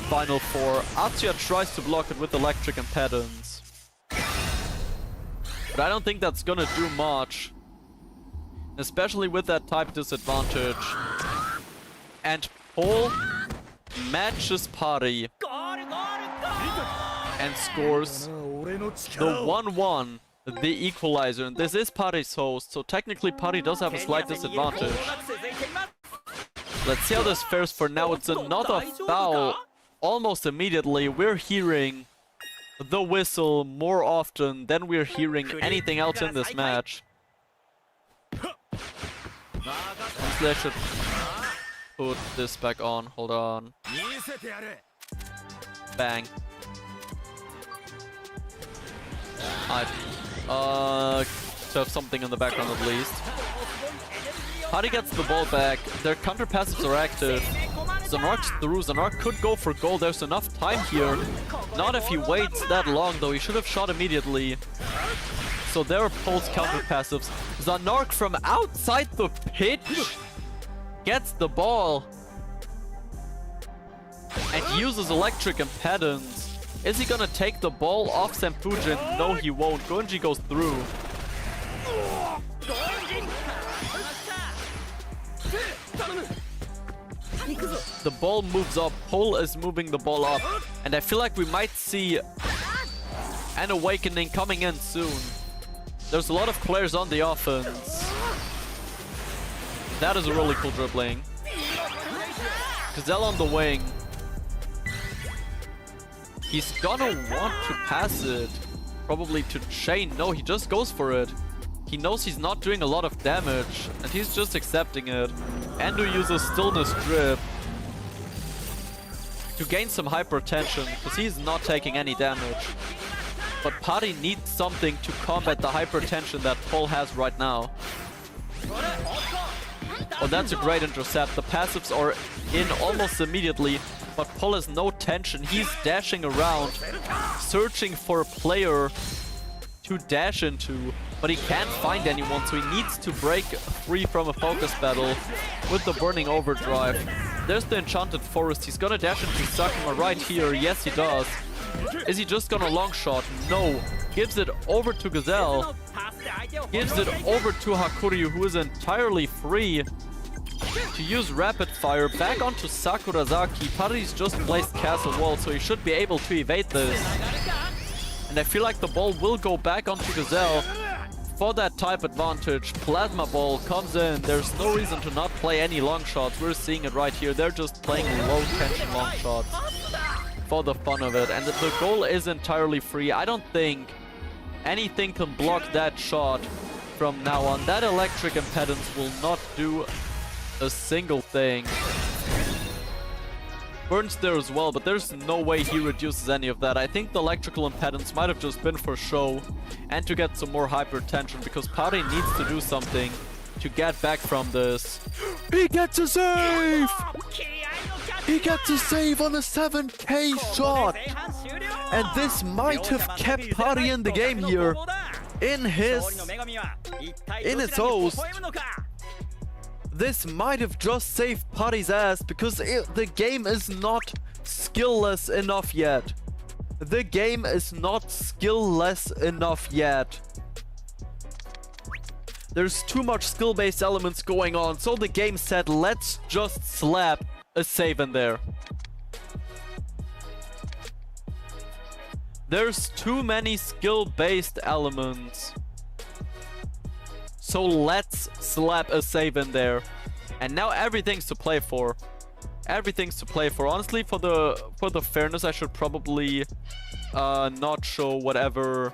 Final 4, Atsuya tries to block it with electric impedance. But I don't think that's gonna do much. Especially with that type disadvantage. And Paul matches Pari and scores the 1-1, the equalizer. And this is Pari's host, so technically Pari does have a slight disadvantage. Let's see how this fares. For now, it's another foul. Almost immediately, we're hearing the whistle more often than we're hearing anything else in this match. Honestly, I should put this back on. Hold on. Bang. To have something in the background at least. Pari gets the ball back. Their counter passives are active. Zanark's through. Zanark could go for goal. There's enough time here. Not if he waits that long though. He should have shot immediately. So there are Pole's counter passives. Zanark from outside the pitch gets the ball and uses electric impedance. Is he gonna take the ball off Senpujin? No, he won't. Gonji goes through. The ball moves up. Pole is moving the ball up. And I feel like we might see an awakening coming in soon. There's a lot of players on the offense. That is a really cool dribbling. Gazelle on the wing. He's gonna want to pass it. Probably to Chain. No, he just goes for it. He knows he's not doing a lot of damage. And he's just accepting it. Endo uses Stillness Drip to gain some hypertension. Because he's not taking any damage. But Pari needs something to combat the hypertension that Pole has right now. Oh, that's a great intercept. The passives are in almost immediately. But Pole has no tension. He's dashing around, searching for a player to dash into. But he can't find anyone, so he needs to break free from a focus battle with the Burning Overdrive. There's the Enchanted Forest. He's gonna dash into Sakuma right here. Yes, he does. Is he just gonna long shot? No. Gives it over to Gazelle. Gives it over to Hakuryu, who is entirely free to use rapid fire. Back onto Sakurazaki. Pari's just placed Castle Wall, so he should be able to evade this. And I feel like the ball will go back onto Gazelle for that type advantage. Plasma Ball comes in. There's no reason to not play any long shots. We're seeing it right here. They're just playing low tension long shots for the fun of it. And the goal is entirely free. I don't think anything can block that shot from now on. That electric impedance will not do a single thing. Burns there as well, but there's no way he reduces any of that. I think the electrical impedance might have just been for show and to get some more hypertension, because Pari needs to do something to get back from this. He gets a save! He gets a save on a 7k shot! And this might have kept Pari in the game here. In his host. This might have just saved Pari's ass, because the game is not skill-less enough yet. The game is not skill-less enough yet. There's too much skill-based elements going on, so the game said, let's just slap a save in there. There's too many skill-based elements. So let's slap a save in there. And now everything's to play for. Everything's to play for. Honestly, for the fairness, I should probably not show whatever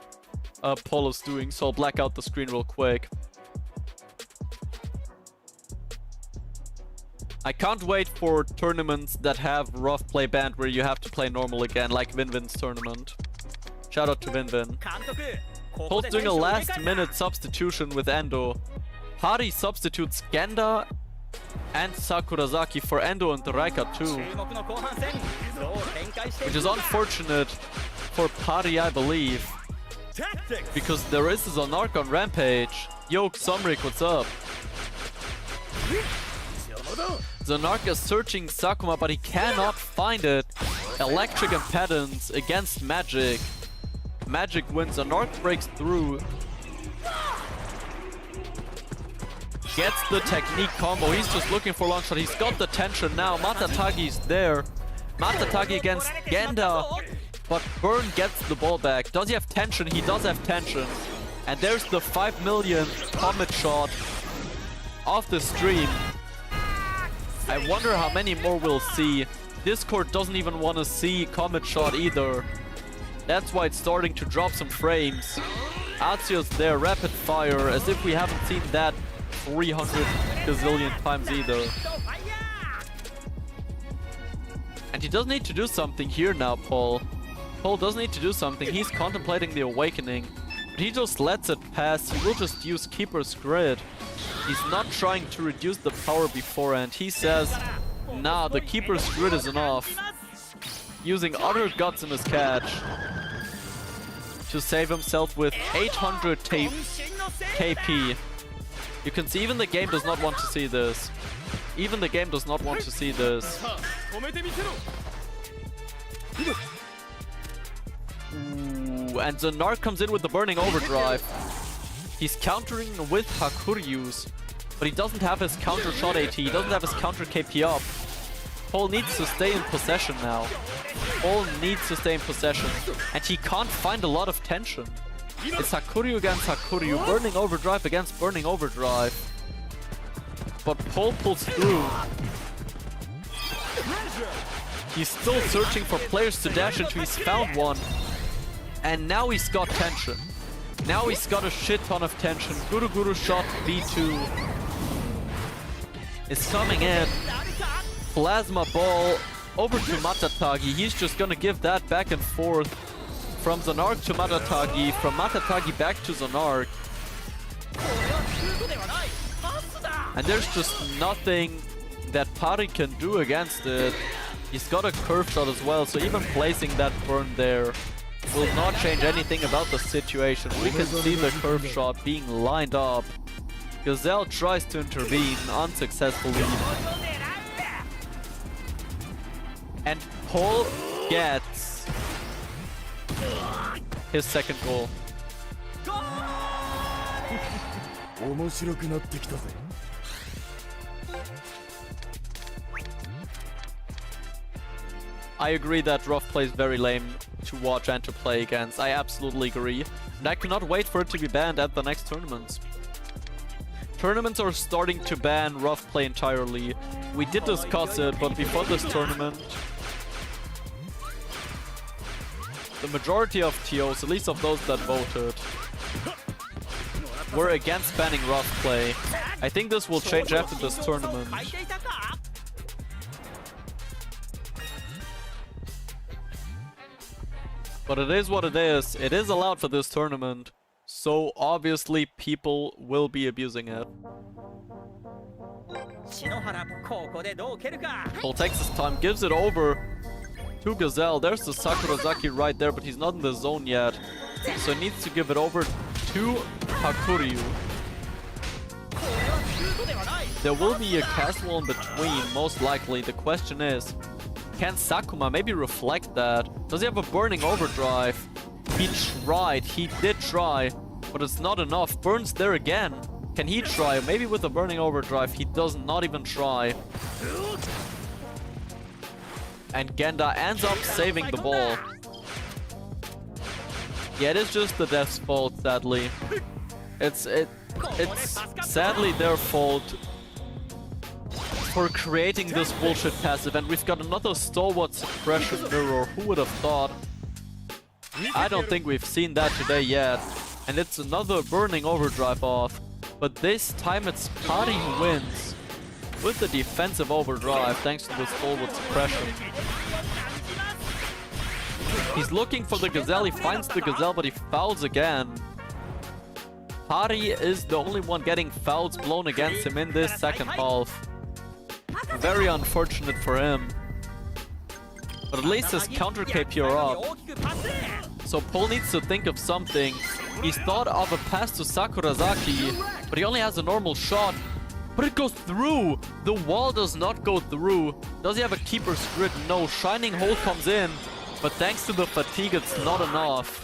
Polo's doing. So I'll black out the screen real quick. I can't wait for tournaments that have rough play banned where you have to play normal again, like Winwin's tournament. Shout out to Winwin. Pole's doing a last minute substitution with Endo. Pari substitutes Genda and Sakurazaki for Endo and Raika too. Which is unfortunate for Pari, I believe. Because there is a Zonark on Rampage. Yo, Somrik, what's up? Zonark is searching Sakuma, but he cannot find it. Electric Impedance against Magic. Magic wins. Zonark breaks through. Gets the technique combo. He's just looking for long shot. He's got the tension now. Matatagi's there. Matatagi against Genda. But Burn gets the ball back. Does he have tension? He does have tension. And there's the 5 million comet shot of the stream. I wonder how many more we'll see. Discord doesn't even want to see comet shot either. That's why it's starting to drop some frames. Azio's there, rapid fire, as if we haven't seen that 300 gazillion times either. And he does need to do something here now, Paul. Paul does need to do something. He's contemplating the awakening. But he just lets it pass. He will just use Keeper's Grid. He's not trying to reduce the power beforehand. He says, nah, the Keeper's Grid is enough. Using other guts in his catch to save himself with 800 KP. You can see even the game does not want to see this. Even the game does not want to see this. Ooh, and Zonark comes in with the Burning Overdrive. He's countering with Hakuryu's, but he doesn't have his counter shot AT. He doesn't have his counter KP up. Paul needs to stay in possession now. Paul needs to stay in possession. And he can't find a lot of tension. It's Hakuryu against Hakuryu. Burning Overdrive against Burning Overdrive. But Paul pulls through. He's still searching for players to dash into. He's found one. And now he's got tension. Now he's got a shit ton of tension. Guru Guru shot B2 is coming in. Plasma ball over to Matatagi. He's just gonna give that back and forth from Zonark to Matatagi, from Matatagi back to Zonark. And there's just nothing that Pari can do against it. He's got a curve shot as well, so even placing that burn there will not change anything about the situation. We can see the curve shot being lined up. Gazelle tries to intervene unsuccessfully. And Paul gets his second goal. I agree that rough play is very lame to watch and to play against. I absolutely agree. And I cannot wait for it to be banned at the next tournaments. Tournaments are starting to ban rough play entirely. We did discuss it, but before this tournament, the majority of TOs, at least of those that voted, were against banning rough play. I think this will change after this tournament. But it is what it is. It is allowed for this tournament. So obviously people will be abusing it. Paul takes his time, gives it over to Gazelle. There's the Sakurazaki right there, but he's not in the zone yet. So he needs to give it over to Hakuryu. There will be a cast wall in between, most likely. The question is, can Sakuma maybe reflect that? Does he have a Burning Overdrive? He tried, he did try, but it's not enough. Burns there again. Can he try? Maybe with a Burning Overdrive, he does not even try. And Genda ends up saving the ball. Yeah, it is just the Death's fault, sadly. It's sadly their fault for creating this bullshit passive, and we've got another stalwart suppression mirror. Who would have thought? I don't think we've seen that today yet. And it's another Burning Overdrive off. But this time it's Pari who wins. with the defensive overdrive thanks to this forward suppression. He's looking for the Gazelle, he finds the Gazelle, but he fouls again. Pari is the only one getting fouls blown against him in this second half. Very unfortunate for him. But at least his counter KP are up. So Paul needs to think of something. He's thought of a pass to Sakurazaki, but he only has a normal shot. But it goes through! The wall does not go through. Does he have a keeper's grid? No. Shining Hole comes in, but thanks to the fatigue, it's not enough.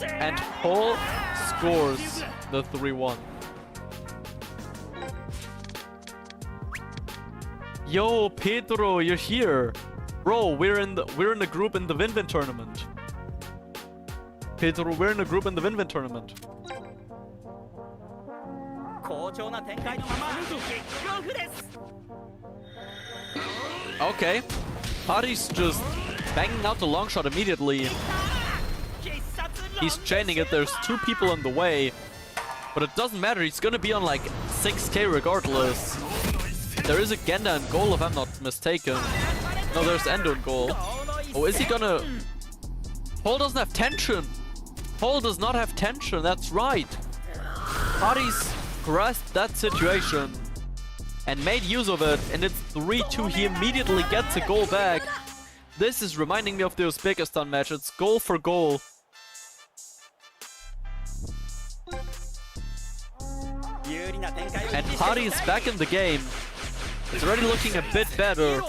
And Paul scores the 3-1. Yo, Pedro, you're here. Bro, we're in the group in the Win-Win Tournament. Pedro, we're in a group in the Win-Win Tournament. Okay. Pari's just banging out the long shot immediately. He's chaining it, there's two people in the way. But it doesn't matter, he's gonna be on like 6k regardless. There is a Genda in goal if I'm not mistaken. No, there's Endo in goal. Oh, is he gonna... Paul doesn't have tension. Paul does not have tension, that's right. Pari's grasped that situation and made use of it, and it's 3-2. He immediately gets a goal back. This is reminding me of the Uzbekistan match. It's goal for goal. And Pari is back in the game. It's already looking a bit better.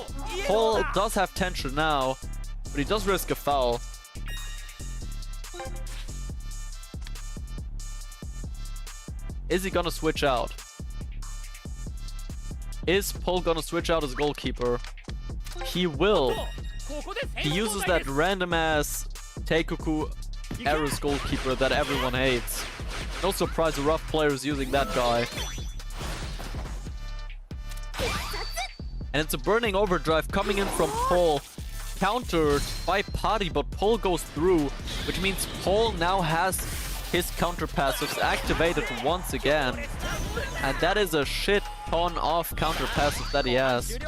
Paul does have tension now, but he does risk a foul. Is he gonna switch out? Is Paul gonna switch out as goalkeeper? He will. He uses that random ass Teikoku Ares goalkeeper that everyone hates. No surprise a rough player is using that guy. And it's a burning overdrive coming in from Paul. Countered by Pari, but Paul goes through, which means Paul now has his counter passives activated once again. And that is a shit ton of counter passives that he has.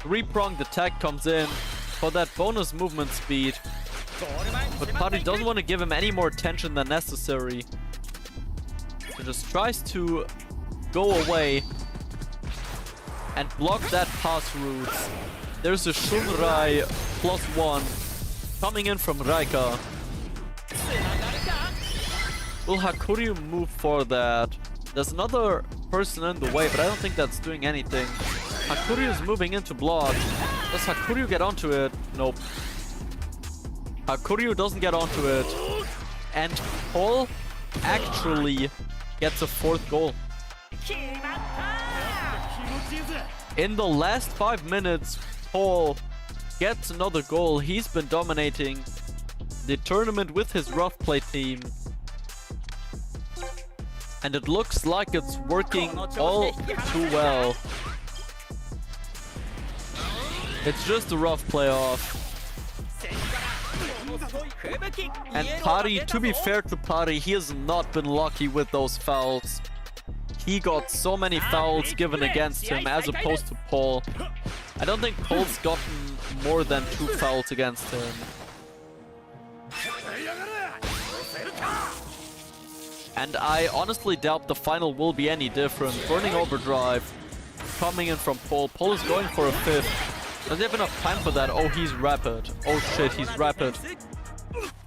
Three-pronged attack comes in for that bonus movement speed. But Pari doesn't want to give him any more tension than necessary. He just tries to go away and block that pass route. There's a Shunrai +1 coming in from Raika. Will Hakuryu move for that? There's another person in the way, but I don't think that's doing anything. Hakuryu is moving into block. Does Hakuryu get onto it? Nope. Hakuryu doesn't get onto it. And Paul actually gets a fourth goal. In the last 5 minutes, Paul gets another goal. He's been dominating the tournament with his rough play team. And it looks like it's working all too well. It's just a rough playoff. And Pari, to be fair to Pari, he has not been lucky with those fouls. He got so many fouls given against him as opposed to Paul. I don't think Paul's gotten more than 2 fouls against him. And I honestly doubt the final will be any different. Burning overdrive coming in from Paul. Paul is going for a 5th. Does he have enough time for that? Oh, he's rapid. Oh shit, he's rapid.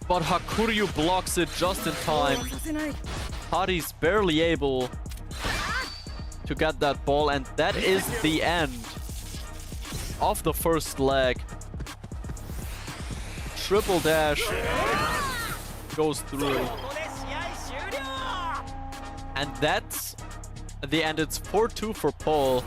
But Hakuryu blocks it just in time. Pari's barely able to get that ball, and that is the end of the first leg. Triple dash goes through. And that's the end. It's 4-2 for Paul.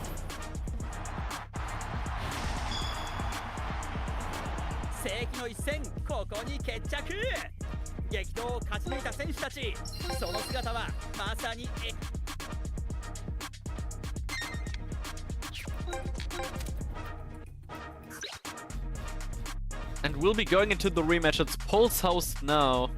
And we'll be going into the rematch. It's Paul's house now.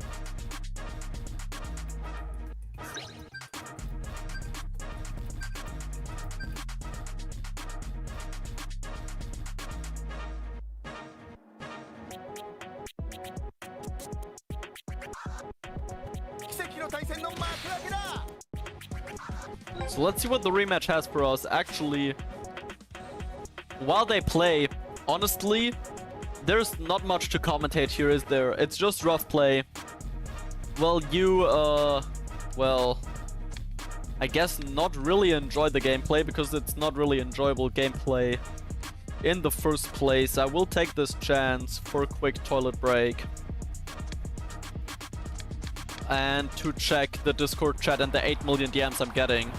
So let's see what the rematch has for us. Actually, while they play, honestly, there's not much to commentate here, is there? It's just rough play. Well, well, I guess not really enjoy the gameplay because it's not really enjoyable gameplay in the first place. I will take this chance for a quick toilet break and to check the Discord chat and the 8 million DMs I'm getting.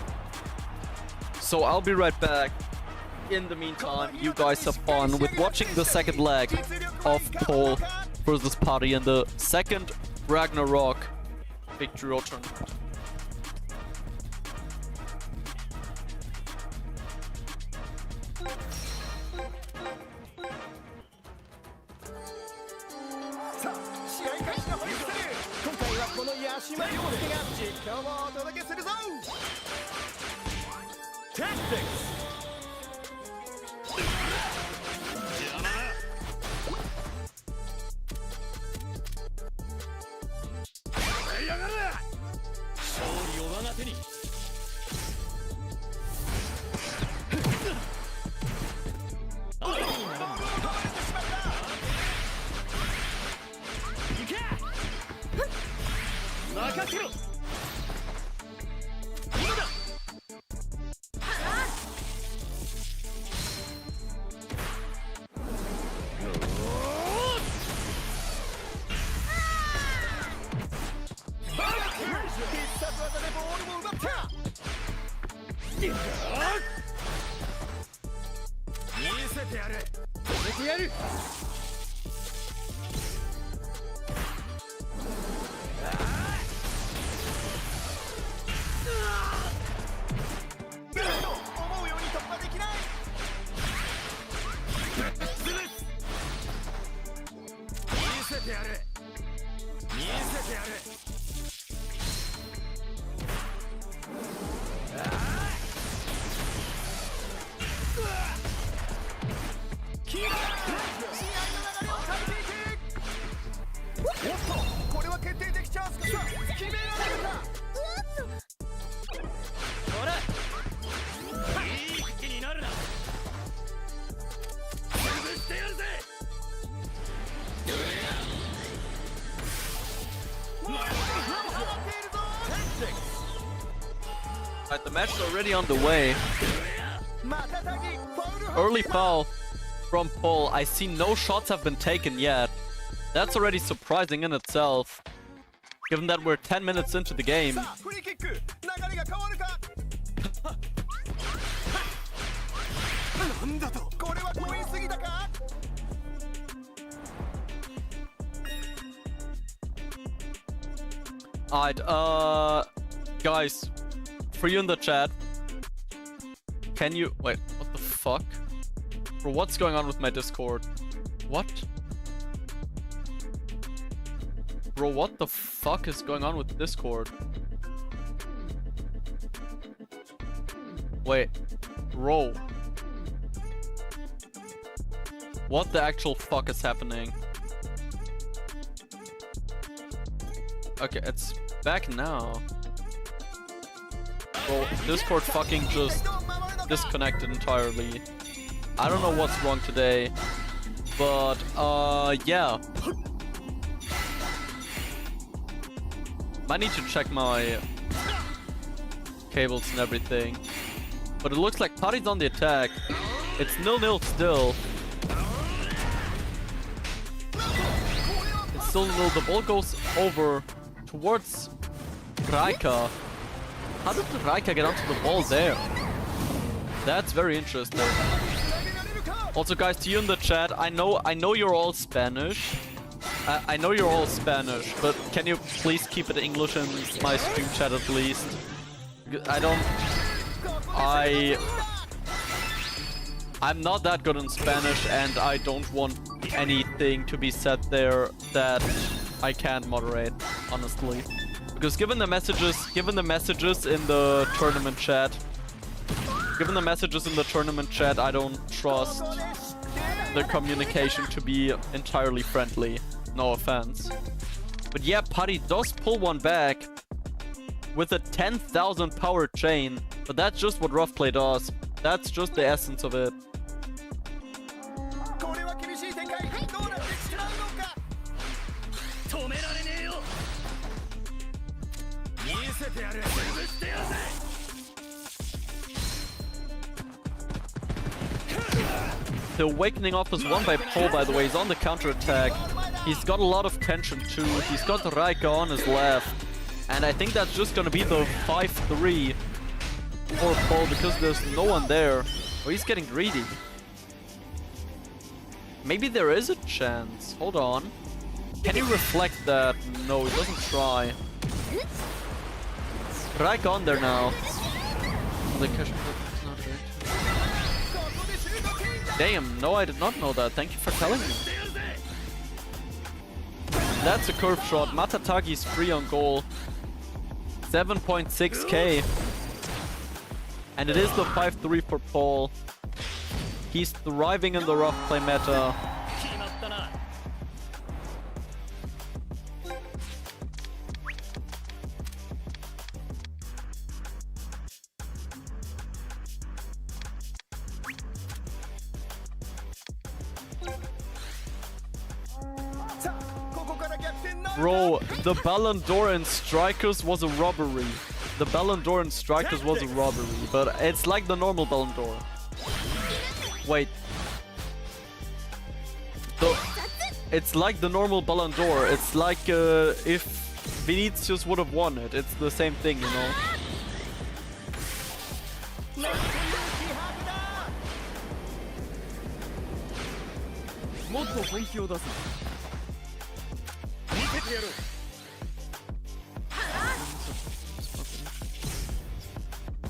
So I'll be right back. In the meantime, you guys have fun with watching the second leg of Paul versus Party in the second RAGNAROK Victory Road Tournament. Alright, the match is already on the way. Early foul from Paul. I see no shots have been taken yet. That's already surprising in itself, given that we're 10 minutes into the game. Alright, guys, for you in the chat, can you... Wait, what the fuck? Bro, what's going on with my Discord? What? Bro, what the fuck is going on with Discord? Wait, bro. What the actual fuck is happening? Okay, it's back now. Bro, Discord fucking just disconnected entirely. I don't know what's wrong today, but yeah. Might need to check my cables and everything. But it looks like Party's on the attack. It's 0-0 still. It's still 0. The ball goes over towards Raika. How did Raika get onto the ball there? That's very interesting. Also, guys, to you in the chat, I know you're all Spanish. I know you're all Spanish, but can you please keep it English in my stream chat at least? I'm not that good in Spanish, and I don't want anything to be said there that I can't moderate, honestly. Because given the messages in the tournament chat, I don't trust the communication to be entirely friendly. No offense. But yeah, Putty does pull one back. with a 10,000 power chain. But that's just what rough play does. That's just the essence of it. The awakening off is won by Paul, by the way. He's on the counter attack. He's got a lot of tension too. He's got Raika on his left. And I think that's just gonna be the 5-3 for Paul because there's no one there. Oh, he's getting greedy. Maybe there is a chance. Hold on. Can he reflect that? No, he doesn't try. Raika on there now. Damn, no, I did not know that. Thank you for telling me. That's a curve shot. Matatagi's free on goal. 7.6k. And it is the 5-3 for Paul. He's thriving in the rough play meta. Bro, the Ballon d'Or in Strikers was a robbery. The Ballon d'Or in Strikers was a robbery, but it's like the normal Ballon d'Or. Wait. It's like the normal Ballon d'Or. It's like if Vinicius would have won it. It's the same thing, you know?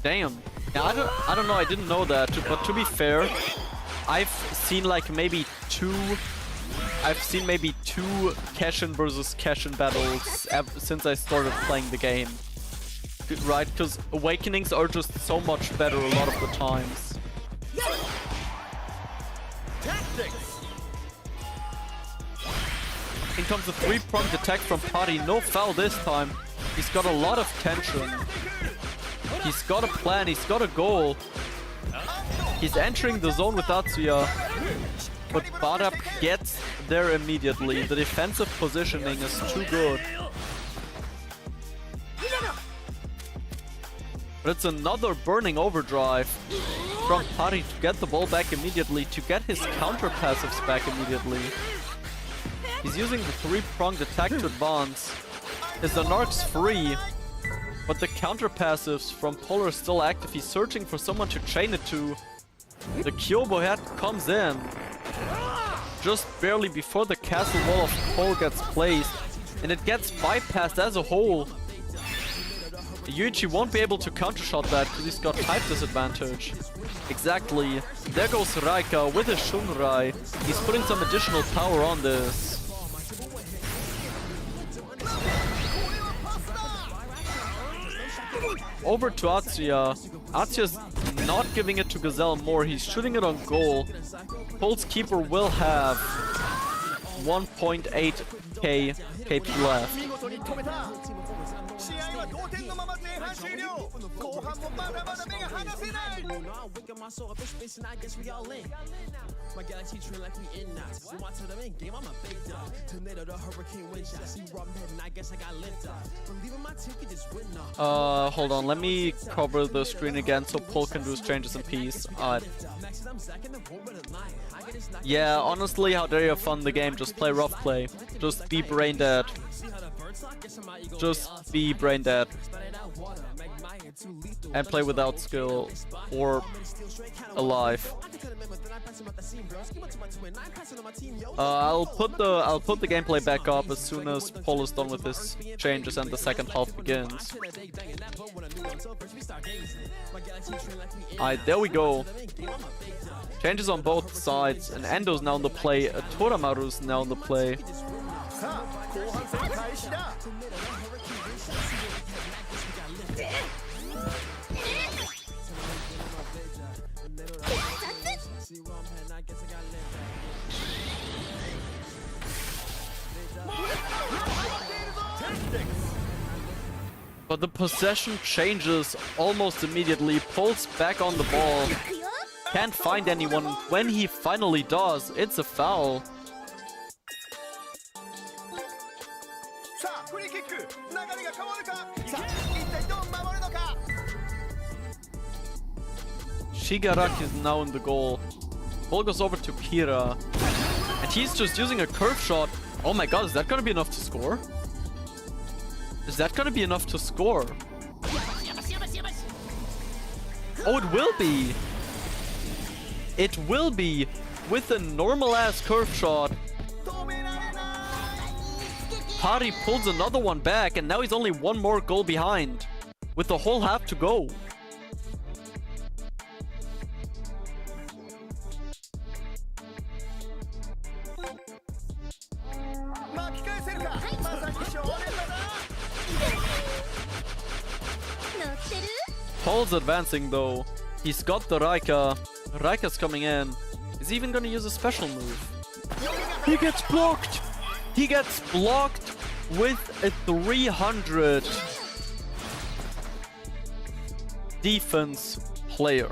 Damn. Yeah, I don't know, I didn't know that, but to be fair, I've seen maybe two cash-in versus cash-in battles since I started playing the game. Right? Because awakenings are just so much better a lot of the times. In comes the 3-pronged attack from Pari. No foul this time. He's got a lot of tension. He's got a plan. He's got a goal. He's entering the zone with Atsuya. But Badab gets there immediately. The defensive positioning is too good. But it's another burning overdrive from Pari to get the ball back immediately, to get his counter passives back immediately. He's using the 3-pronged attack to advance. His Anarch's free, but the counter passives from Pol are still active. He's searching for someone to chain it to. The Kyobo head comes in just barely before the castle wall of Pol gets placed, and it gets bypassed as a whole. Yuichi won't be able to countershot that because he's got type disadvantage. Exactly. There goes Raika with his Shunrai. He's putting some additional power on this. Over to Atsuya. Atsuya's not giving it to Gazelle more. He's shooting it on goal. Pol's keeper will have 1.8k KP left. Hold on, let me cover the screen again so Paul can do his changes in peace. Yeah, honestly, how dare you fund the game? Just play rough play. Just be brain dead. Just be brain dead. And play without skill or alive. I'll put the gameplay back up as soon as Paul is done with his changes and the second half begins. Alright, there we go. Changes on both sides, and Endo's now in the play, Toramaru's now in the play. But the possession changes almost immediately. Pulls back on the ball. Can't find anyone. When he finally does, it's a foul. Shigaraki is now in the goal. Ball goes over to Kira. And he's just using a curve shot. Oh my god, is that gonna be enough to score? Is that gonna be enough to score? Oh, it will be! It will be! With a normal-ass curve shot. Pari pulls another one back, and now he's only one more goal behind. With the whole half to go. Paul's advancing though. He's got the Raika. Raika's coming in. Is he even gonna use a special move? He gets blocked! He gets blocked with a 300 defense player.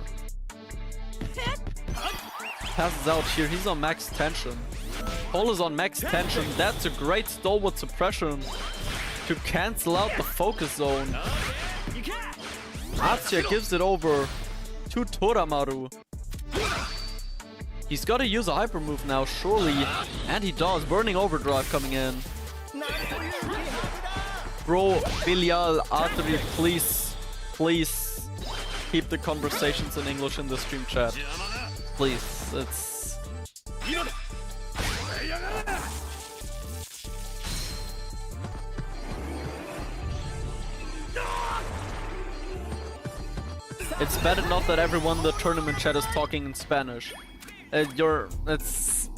Passes out here. He's on max tension. Paul is on max tension. That's a great stalwart suppression to cancel out the focus zone. Atsuya gives it over to Toramaru. He's got to use a hyper move now, surely. And he does. Burning Overdrive coming in. Bro, Bilial, Atri, please keep the conversations in English in the stream chat. Please, it's... It's bad enough that everyone in the tournament chat is talking in Spanish. It's...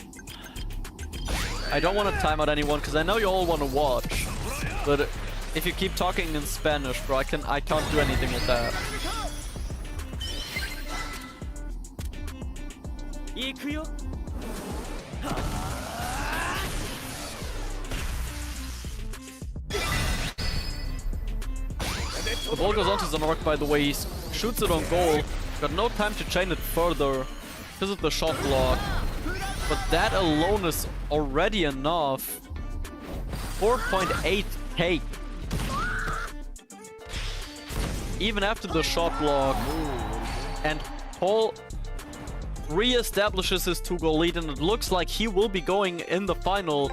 I don't want to time out anyone because I know you all want to watch. But if you keep talking in Spanish, bro, I can't do anything with that. The ball goes onto Zanork, by the way. He shoots it on goal. Got no time to chain it further because of the shot block. But that alone is already enough. 4.8k. Even after the shot block. And Paul re-establishes his 2-goal lead, and it looks like he will be going in the final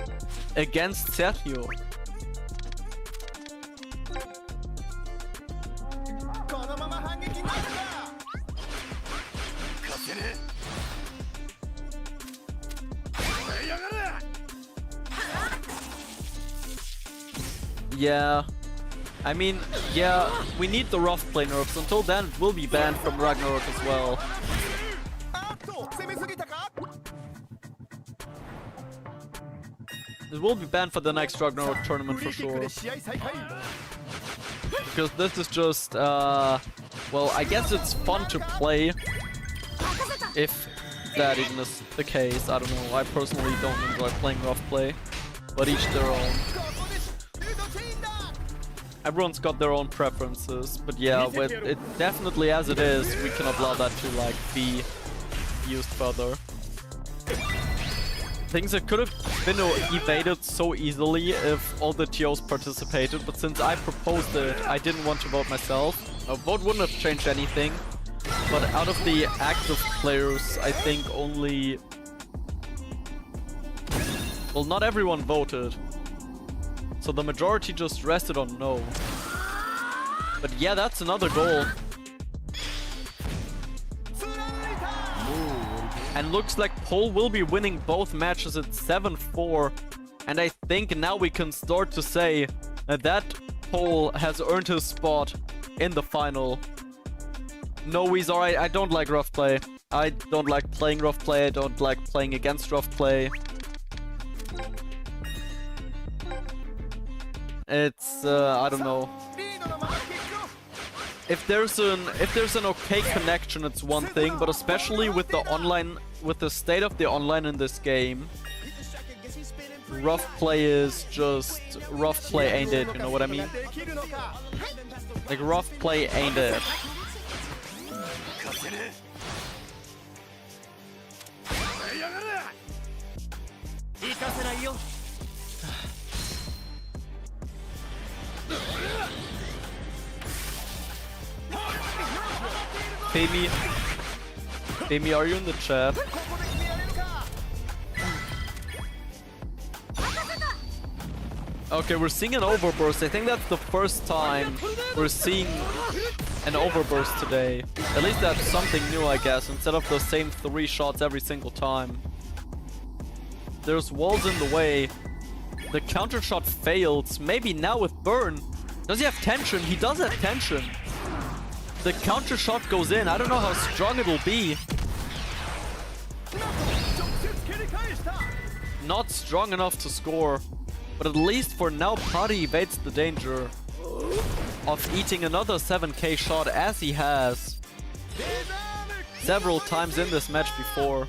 against Sergio. Yeah, I mean, yeah, we need the rough play nerfs. Until then, it will be banned from Ragnarok as well. It will be banned for the next Ragnarok tournament for sure. Because this is just, well, I guess it's fun to play. If that even is the case, I don't know. I personally don't enjoy playing rough play, but each their own. Everyone's got their own preferences, but yeah, with it definitely as it is, we cannot allow that to like be used further. Things that could have been evaded so easily if all the TOs participated, but since I proposed it, I didn't want to vote myself. A vote wouldn't have changed anything, but out of the active players, I think only... Well, not everyone voted. So the majority just rested on no. But yeah, that's another goal. And looks like Paul will be winning both matches at 7-4. And I think now we can start to say that Paul has earned his spot in the final. No, he's alright. I don't like rough play. I don't like playing rough play. I don't like playing against rough play. It's I don't know. If there's an okay connection, it's one thing, but especially with the online, with the state of the online in this game, rough play is just rough play ain't it, you know what I mean? Like rough play ain't it. Amy, are you in the chat? Okay, we're seeing an overburst. I think that's the first time we're seeing an overburst today. At least that's something new, I guess, instead of the same 3 shots every single time. There's walls in the way. The counter shot fails. Maybe now with burn. Does he have tension? He does have tension. The counter shot goes in. I don't know how strong it'll be. Not strong enough to score. But at least for now, Pari evades the danger of eating another 7k shot as he has several times in this match before.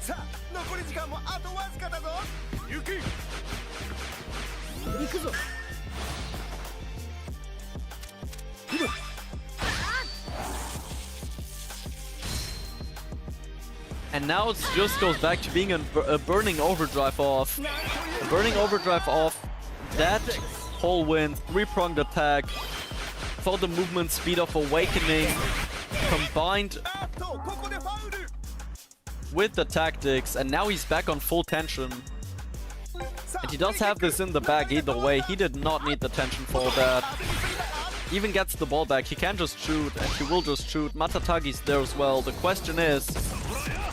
And now it just goes back to being a burning overdrive off. A burning overdrive off. That whole win, 3-pronged attack for the movement speed of Awakening combined with the tactics, and now he's back on full tension. And he does have this in the bag either way. He did not need the tension for that. Even gets the ball back. He can just shoot, and he will just shoot. Matatagi's there as well. The question is,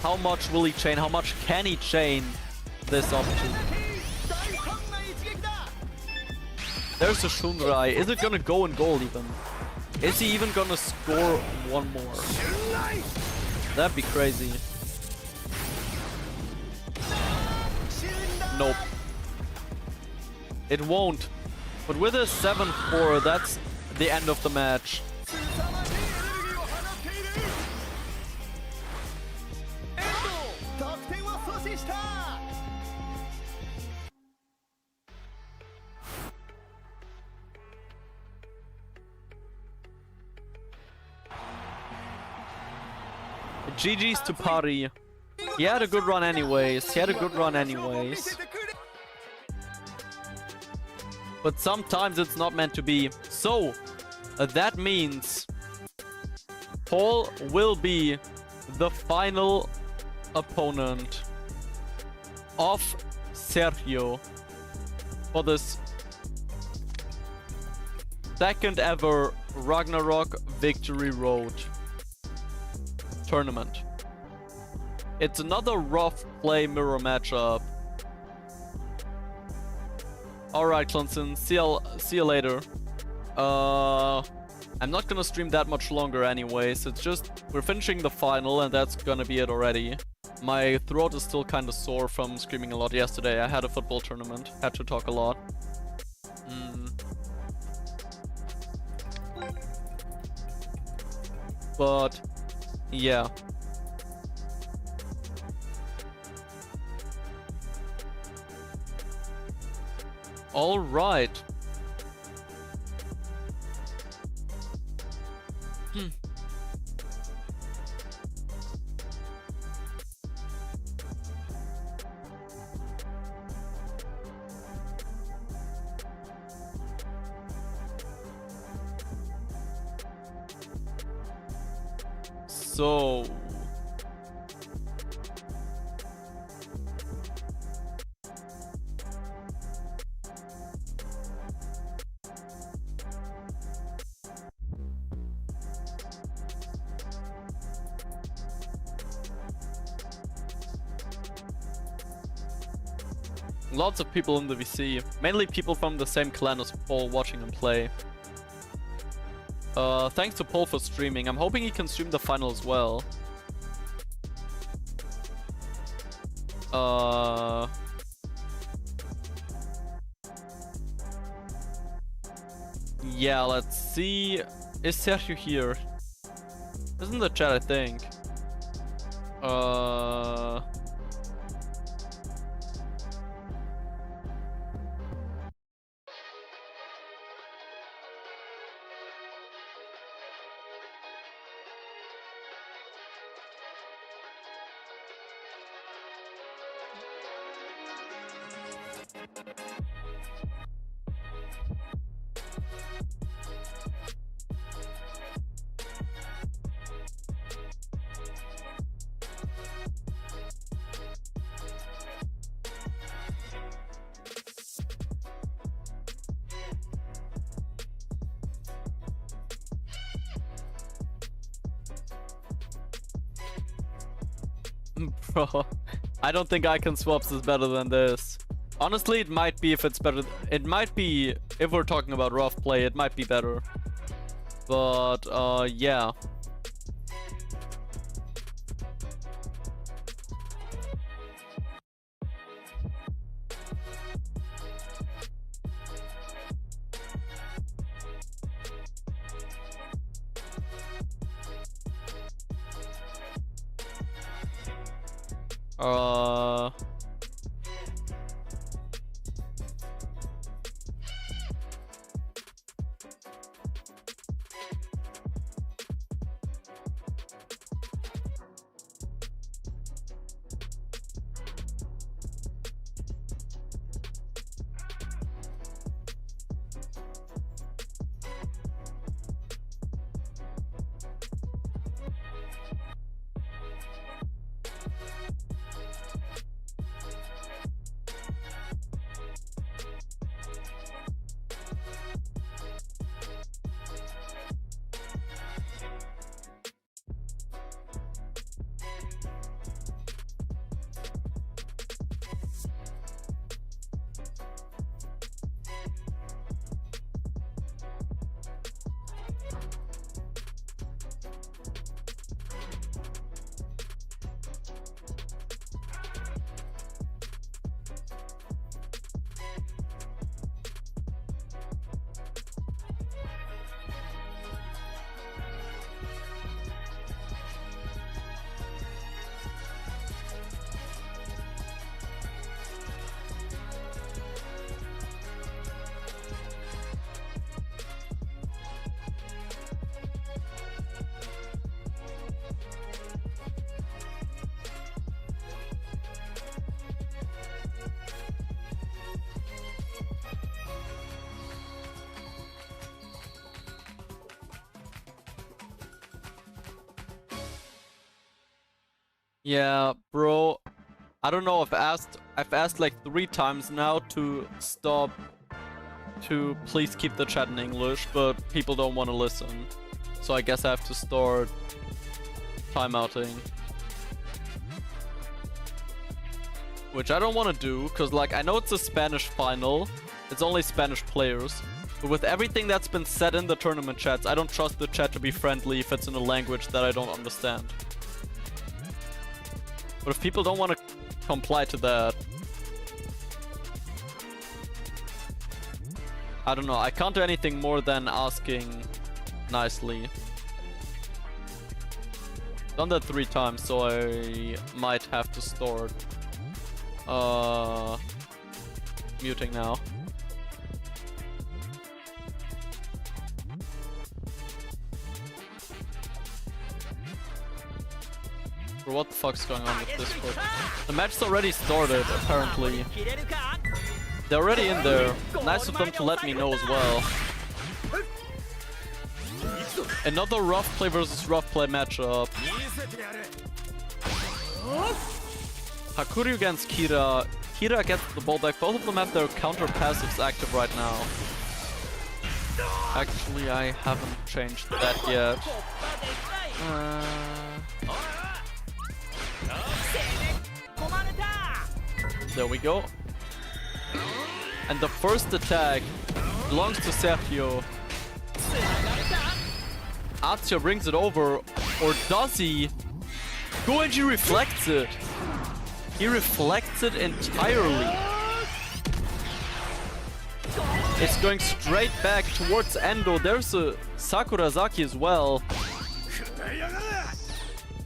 how much will he chain? How much can he chain this option? There's a Shunrai. Is it gonna go in goal even? Is he even gonna score one more? That'd be crazy. Nope. It won't. But with a 7-4, that's the end of the match. GG's to Pari. He had a good run anyways. But sometimes it's not meant to be. So, that means Paul will be the final opponent of Sergio for this second ever RAGNAROK Victory Road Tournament. It's another rough play mirror matchup. Alright, Clemson, see you later. I'm not gonna stream that much longer anyways. It's just, we're finishing the final and that's gonna be it already. My throat is still kinda sore from screaming a lot yesterday. I had a football tournament, had to talk a lot. But, yeah. All right. So lots of people in the VC, mainly people from the same clan as Paul watching him play. Thanks to Paul for streaming. I'm hoping he can stream the final as well. Yeah, let's see. Is Sergio here? He's in the chat, I think. Bro, I don't think icon swaps is better than this. Honestly, it might be if it's better. It might be, if we're talking about rough play, it might be better. But, yeah. Yeah, bro. I don't know. I've asked like 3 times now to stop. To please keep the chat in English, but people don't want to listen. So I guess I have to start timeouting. Which I don't want to do, because like I know it's a Spanish final. It's only Spanish players. But with everything that's been said in the tournament chats, I don't trust the chat to be friendly if it's in a language that I don't understand. But if people don't want to comply to that, I don't know. I can't do anything more than asking nicely. Done that 3 times, so I might have to start muting now. Bro, what the fuck's going on with Discord? The match's already started, apparently. They're already in there. Nice of them to let me know as well. Another rough play versus rough play matchup. Hakuryu against Kira. Kira gets the ball back. Both of them have their counter passives active right now. Actually, I haven't changed that yet. There we go. And the first attack belongs to Sergio. Azio brings it over, or does he? Goenji reflects it. He reflects it entirely. It's going straight back towards Endo. There's a Sakurazaki as well.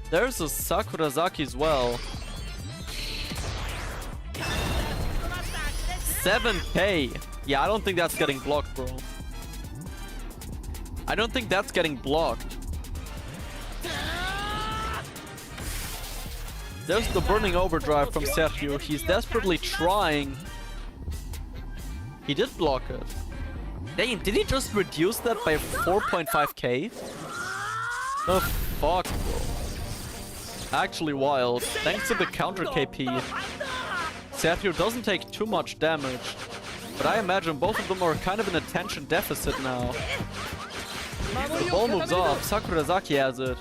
There's a Sakurazaki as well. 7k. Yeah, I don't think that's getting blocked, bro. I don't think that's getting blocked. There's the burning overdrive from Sergio. He's desperately trying He did block it. Dang, did he just reduce that by 4.5k? The fuck, bro. Actually wild. Thanks to the counter KP, Sergio doesn't take too much damage. But I imagine both of them are kind of in attention deficit now. The ball moves off, Sakurazaki has it.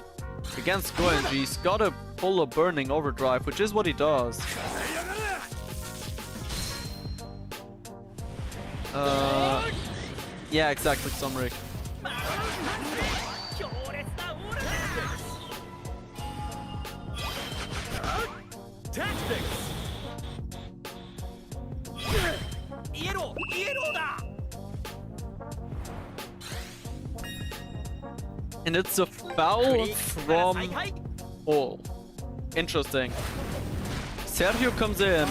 Against Goenji, he's gotta pull a burning overdrive, which is what he does. Yeah, exactly, Sumrik. And it's a foul from Paul. Interesting. Sergio comes in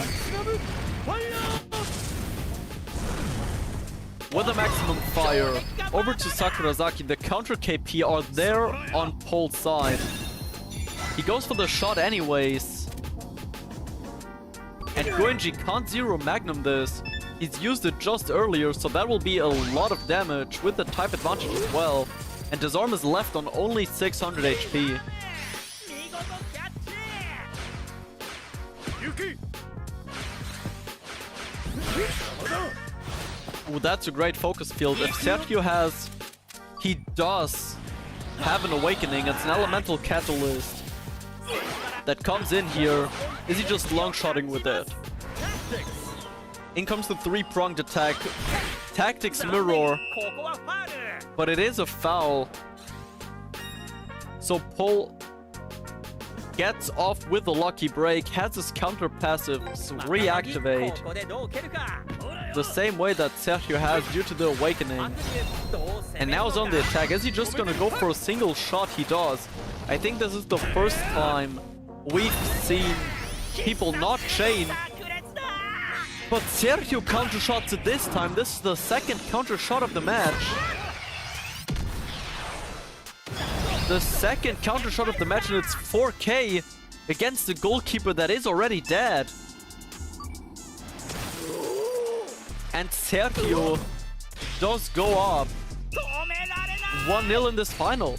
with a maximum fire over to Sakurazaki. The counter KP are there on Paul's side. He goes for the shot anyways. And Goenji can't zero magnum this. He's used it just earlier, so that will be a lot of damage with the type advantage as well. And Disarm is left on only 600 HP. Ooh, that's a great focus field. If Sergio has... He does have an awakening. It's an elemental catalyst that comes in here. Is he just long-shotting with it? In comes the three-pronged attack. Tactics mirror. But it is a foul. So Paul gets off with a lucky break, has his counter passives reactivate the same way that Sergio has due to the awakening. And now is on the attack. Is he just gonna go for a single shot? He does. I think this is the first time we've seen people not chain. But Sergio counter shots it this time. This is the second counter shot of the match. The second counter shot of the match, and it's 4k against the goalkeeper that is already dead. And Sergio does go up 1-0 in this final.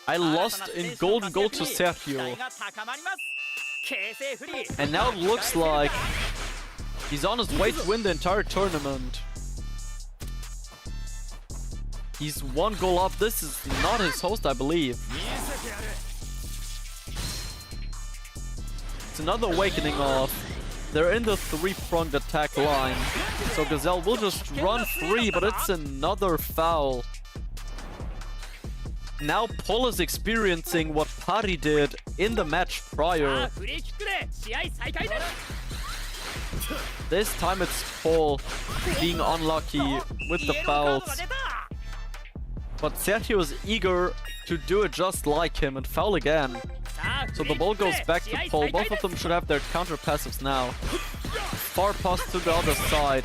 I lost in golden goal to Sergio. And now it looks like he's on his way to win the entire tournament. He's one goal up. This is not his host, I believe. It's another awakening off. They're in the three-pronged attack line. So Gazelle will just run free, but it's another foul. Now Paul is experiencing what Pari did in the match prior. This time it's Paul being unlucky with the fouls. But Sergio is eager to do it just like him and foul again. So the ball goes back to Paul. Both of them should have their counter passives now. Far pass to the other side.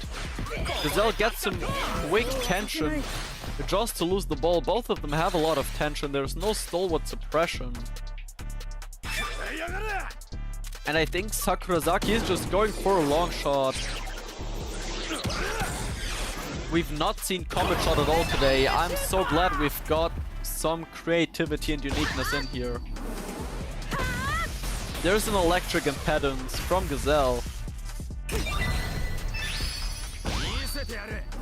Gazelle gets some quick tension just to lose the ball. Both of them have a lot of tension. There's no stalwart suppression. And I think Sakurazaki is just going for a long shot. We've not seen Comet Shot at all today. I'm so glad we've got some creativity and uniqueness in here. There's an electric impedance from Gazelle.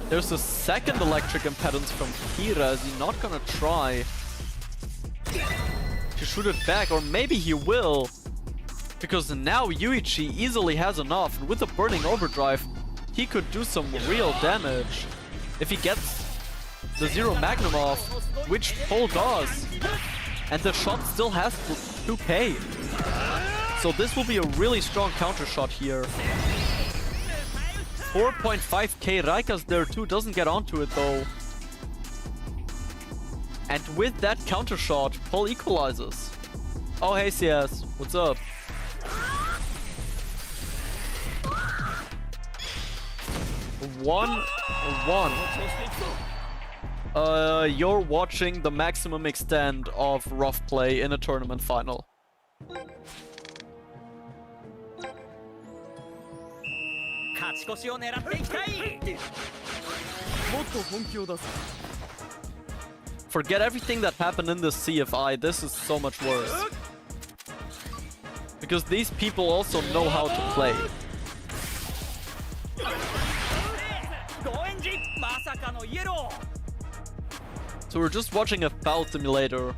There's a second electric impedance from Kira. Is he not gonna try to shoot it back? Or maybe he will. Because now Yuichi easily has enough. And with the burning overdrive, he could do some real damage. If he gets the zero magnum off, which Paul does. And the shot still has 2k. So this will be a really strong counter shot here. 4.5k. Raika's there too, doesn't get onto it though. And with that counter shot, Paul equalizes. Oh hey CS, what's up? One. You're watching the maximum extent of rough play in a tournament final. Forget everything that happened in the CFI, this is so much worse. Because these people also know how to play. So we're just watching a foul simulator.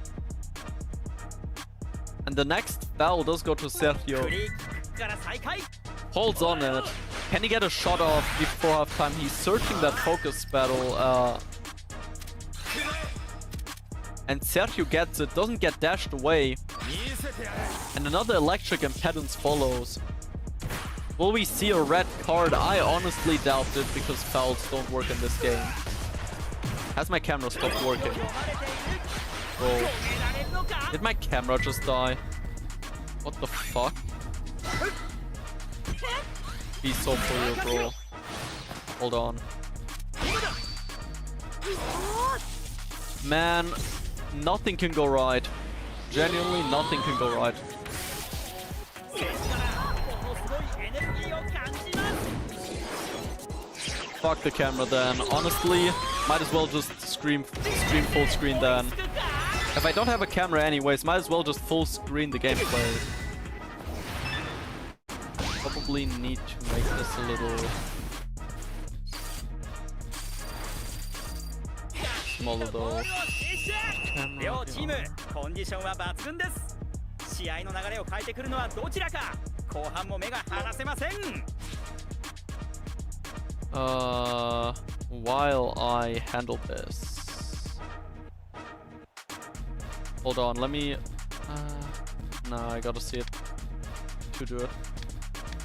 And the next foul does go to Sergio. Holds on it. Can he get a shot off before halftime? He's searching that focus battle. And Sergio gets it, doesn't get dashed away. And another electric impedance follows. Will we see a red card? I honestly doubt it because fouls don't work in this game. Has my camera stopped working? Bro. Did my camera just die? What the fuck? Be so for real, bro. Hold on. Man, nothing can go right. Genuinely, nothing can go right. Fuck the camera then. Honestly, might as well just stream full screen then. If I don't have a camera anyways, might as well just full screen the gameplay. Probably need to make this a little smaller though. Camera, while I handle this. Hold on, let me... nah, I gotta see it to do it.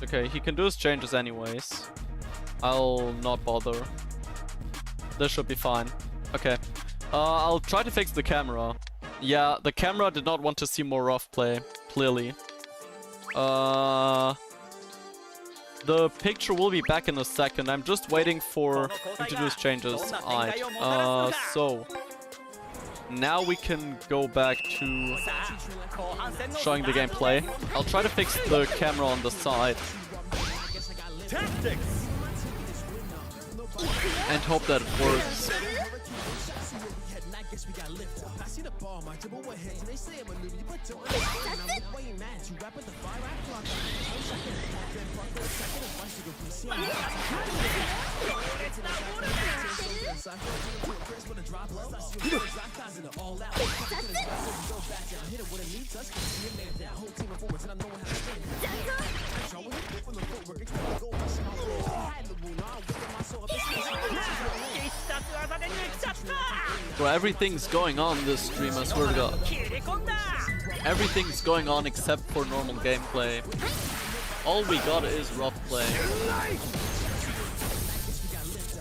Okay, he can do his changes anyways. I'll not bother. This should be fine. Okay. I'll try to fix the camera. Yeah, the camera did not want to see more rough play, clearly. The picture will be back in a second. I'm just waiting for him to do his changes. Alright, so now we can go back to showing the gameplay. I'll try to fix the camera on the side. And hope that it works. Bro, everything's going on this stream, I swear to God. Everything's going on except for normal gameplay. All we got is rough play.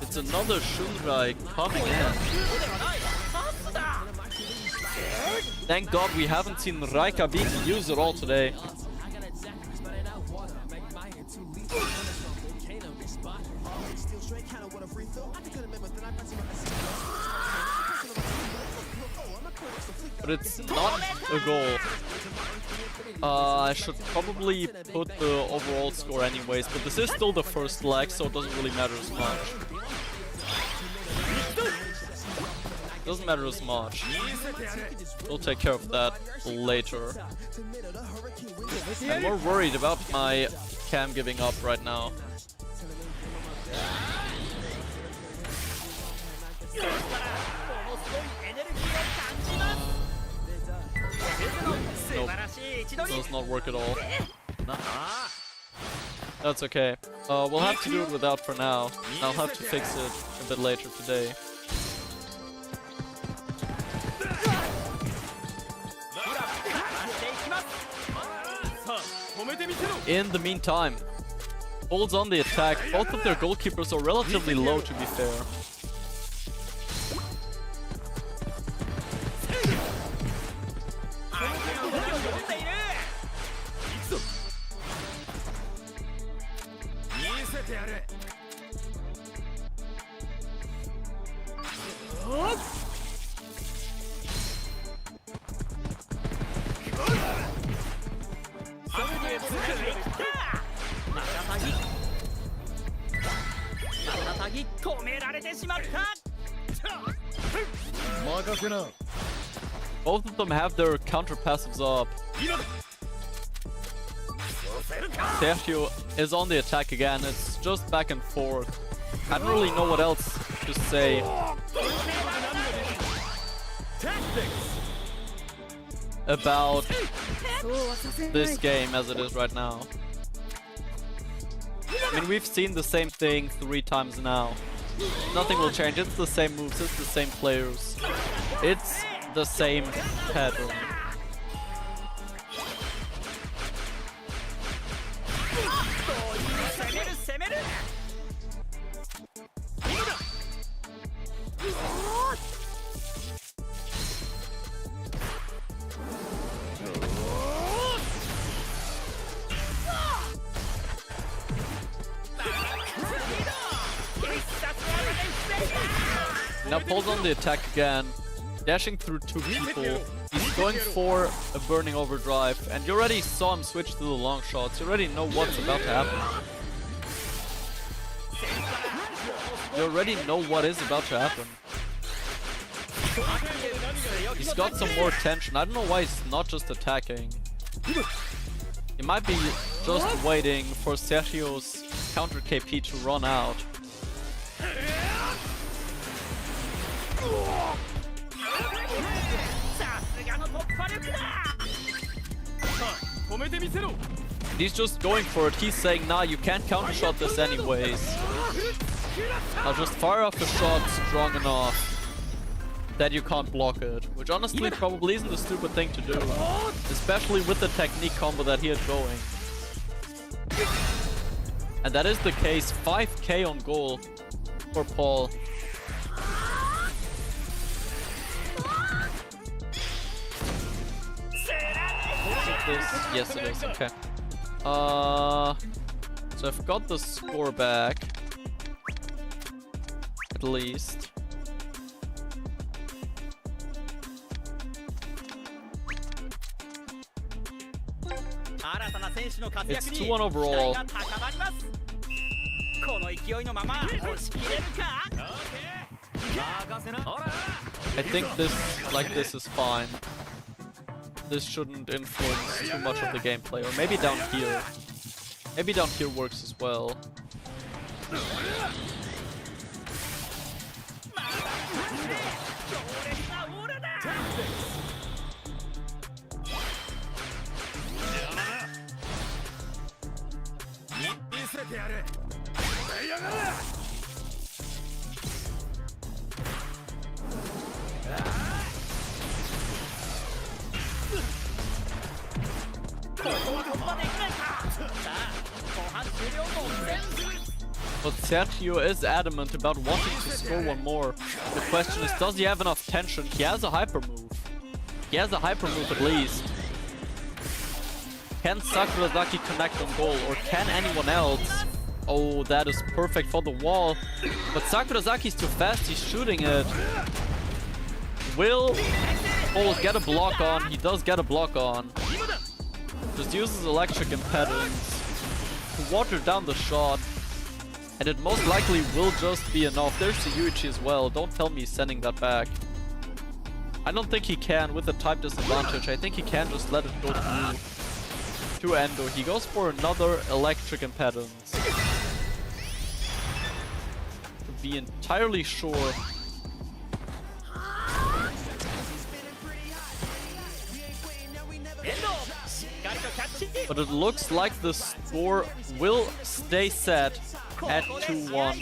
It's another Shunrai coming in. Thank God we haven't seen Raika being used at all today. But it's not a goal. I should probably put the overall score anyways, but this is still the first leg, so it doesn't really matter as much. Doesn't matter as much. We'll take care of that later. I'm more worried about my cam giving up right now. Nope. Does not work at all. That's okay. We'll have to do it without for now. I'll have to fix it a bit later today. In the meantime, holds on the attack. Both of their goalkeepers are relatively low, to be fair. ぎ止められてしまった。任せな。 Both of them have their counter passives up. Sergio is on the attack again. It's just back and forth. I don't really know what else to say about this game as it is right now. I mean, we've seen the same thing 3 times now. Nothing will change. It's the same moves, it's the same players. It's the same pattern. Now pulls on the attack again, dashing through 2 people. He's going for a burning overdrive, and you already saw him switch to the long shots. You already know what's about to happen. You already know what is about to happen. He's got some more tension. I don't know why he's not just attacking. He might be just waiting for Sergio's counter KP to run out. He's just going for it. He's saying, nah, you can't counter shot this anyways. I'll just fire off a shot strong enough that you can't block it. Which honestly probably isn't a stupid thing to do. Especially with the technique combo that he had going. And that is the case. 5k on goal for Paul. This? Yes, it is. Okay. So I've got the score back. At least. It's 2-1 overall. I think this is fine. This shouldn't influence too much of the gameplay, or maybe down here. Maybe down here works as well. But Sergio is adamant about wanting to score one more. The question is, does he have enough tension? He has a hyper move. He has a hyper move at least. Can Sakurazaki connect on goal, or can anyone else? Oh, that is perfect for the wall. But Sakurazaki's too fast, he's shooting it. Will Paul get a block on? He does get a block on. Just uses electric impedance to water down the shot. And it most likely will just be enough. There's the Yuichi as well. Don't tell me he's sending that back. I don't think he can with the type disadvantage. I think he can just let it go through to Endo. He goes for another electric impedance. To be entirely sure. But it looks like the score will stay set at 2-1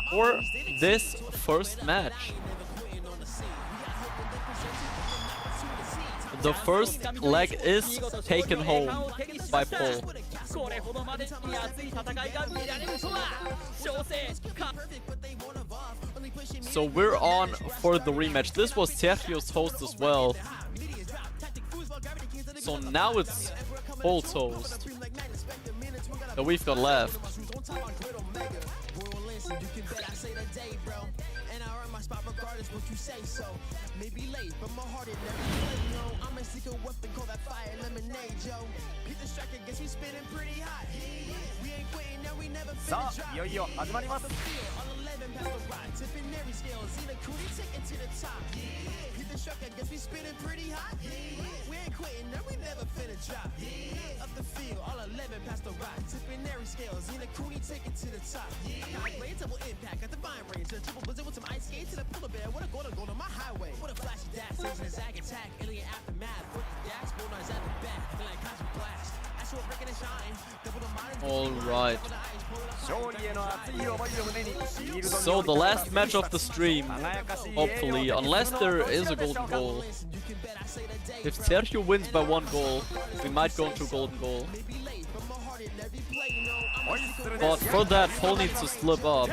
for this first match. The first leg is taken home by Paul. So we're on for the rematch. This was Sergio's host as well. So now it's Paul's host that we've got left. さあいよいよ始まります All right. So the last match of the stream, hopefully, unless there is a golden goal. If Sergio wins by 1 goal, we might go into golden goal. But for that, Paul needs to slip up.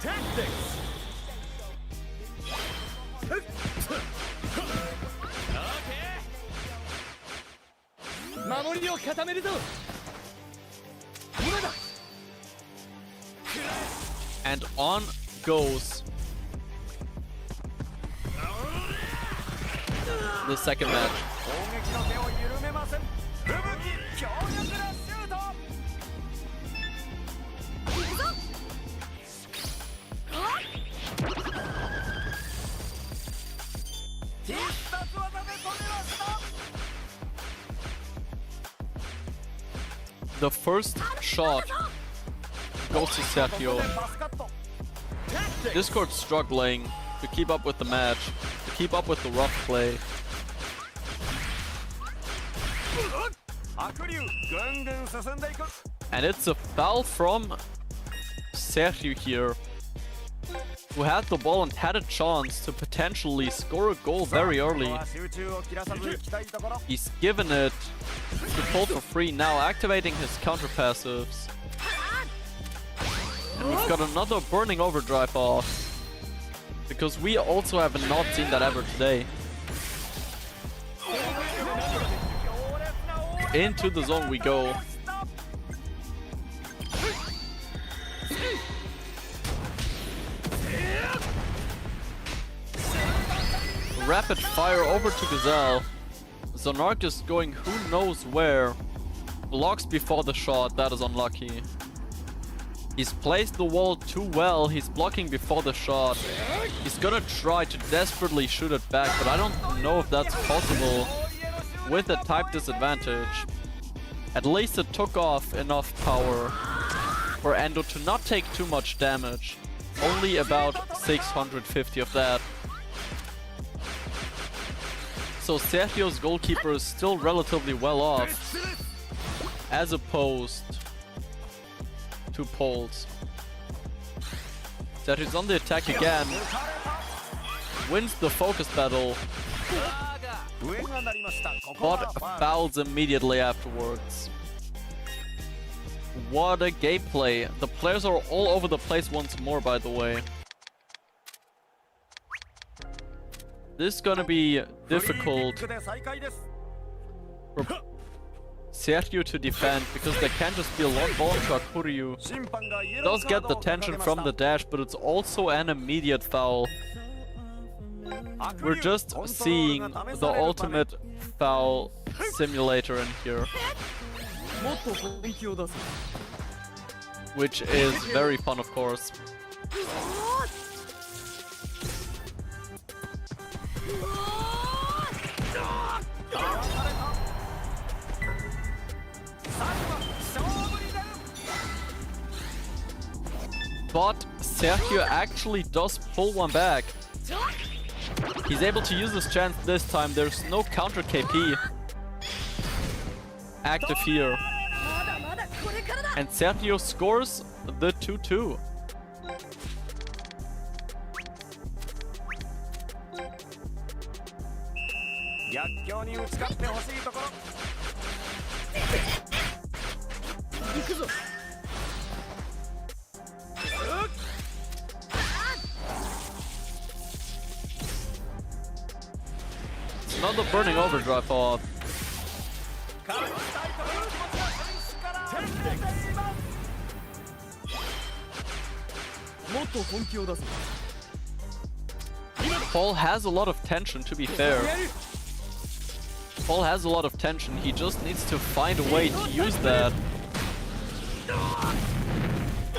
Tactics! 守りを固めるぞ And on goes the second match. 攻撃の手を緩めません吹雪強力なシュート 必殺技で止めました The first shot goes to Sergio. Discord's struggling to keep up with the match, to keep up with the rough play. 白龍ぐんぐん進んでいく And it's a foul from Sergio here, who had the ball and had a chance to potentially score a goal very early. 集中を切らさず行きたいところ He's given it to Paul for free, now activating his counter passives. And we've got another burning overdrive off, because we also have not seen that ever today. Into the zone we go. Rapid fire over to Gazelle. Zonark is going who knows where. Blocks before the shot, that is unlucky. He's placed the wall too well, he's blocking before the shot. He's gonna try to desperately shoot it back, but I don't know if that's possible with a type disadvantage. At least it took off enough power for Endo to not take too much damage. Only about 650 of that. So Sergio's goalkeeper is still relatively well off, as opposed to Paul's. Sergio's on the attack again, wins the focus battle, but fouls immediately afterwards. What a gameplay. The players are all over the place once more, by the way. This is gonna be difficult for Sergio to defend, because there can just be a long ball to Akuryu. Does get the tension from the dash, but it's also an immediate foul. We're just seeing the ultimate foul simulator in here, which is very fun, of course. But Sergio actually does pull one back. He's able to use his chance this time. There's no counter KP active here. And Sergio scores the 2-2. another burning overdrive off. Paul has a lot of tension, to be fair. Paul has a lot of tension, he just needs to find a way to use that.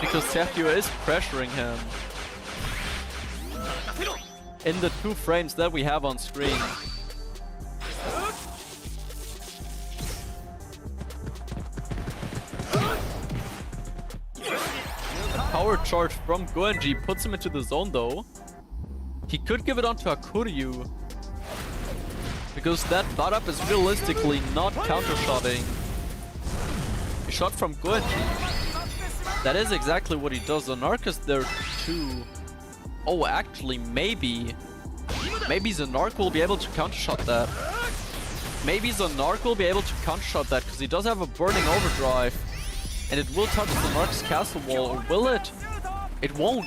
Because Sergio is pressuring him. In the 2 frames that we have on screen. Power charge from Goenji puts him into the zone though. He could give it on to Hakuryu. Because that butt up is realistically not counter-shotting. A shot from Goenji. That is exactly what he does. Zanark is there too. Oh, actually, maybe Zanark will be able to counter-shot that. Maybe Zanark will be able to counter-shot that because he does have a burning overdrive. And it will touch Zanark's castle wall, or will it? It won't.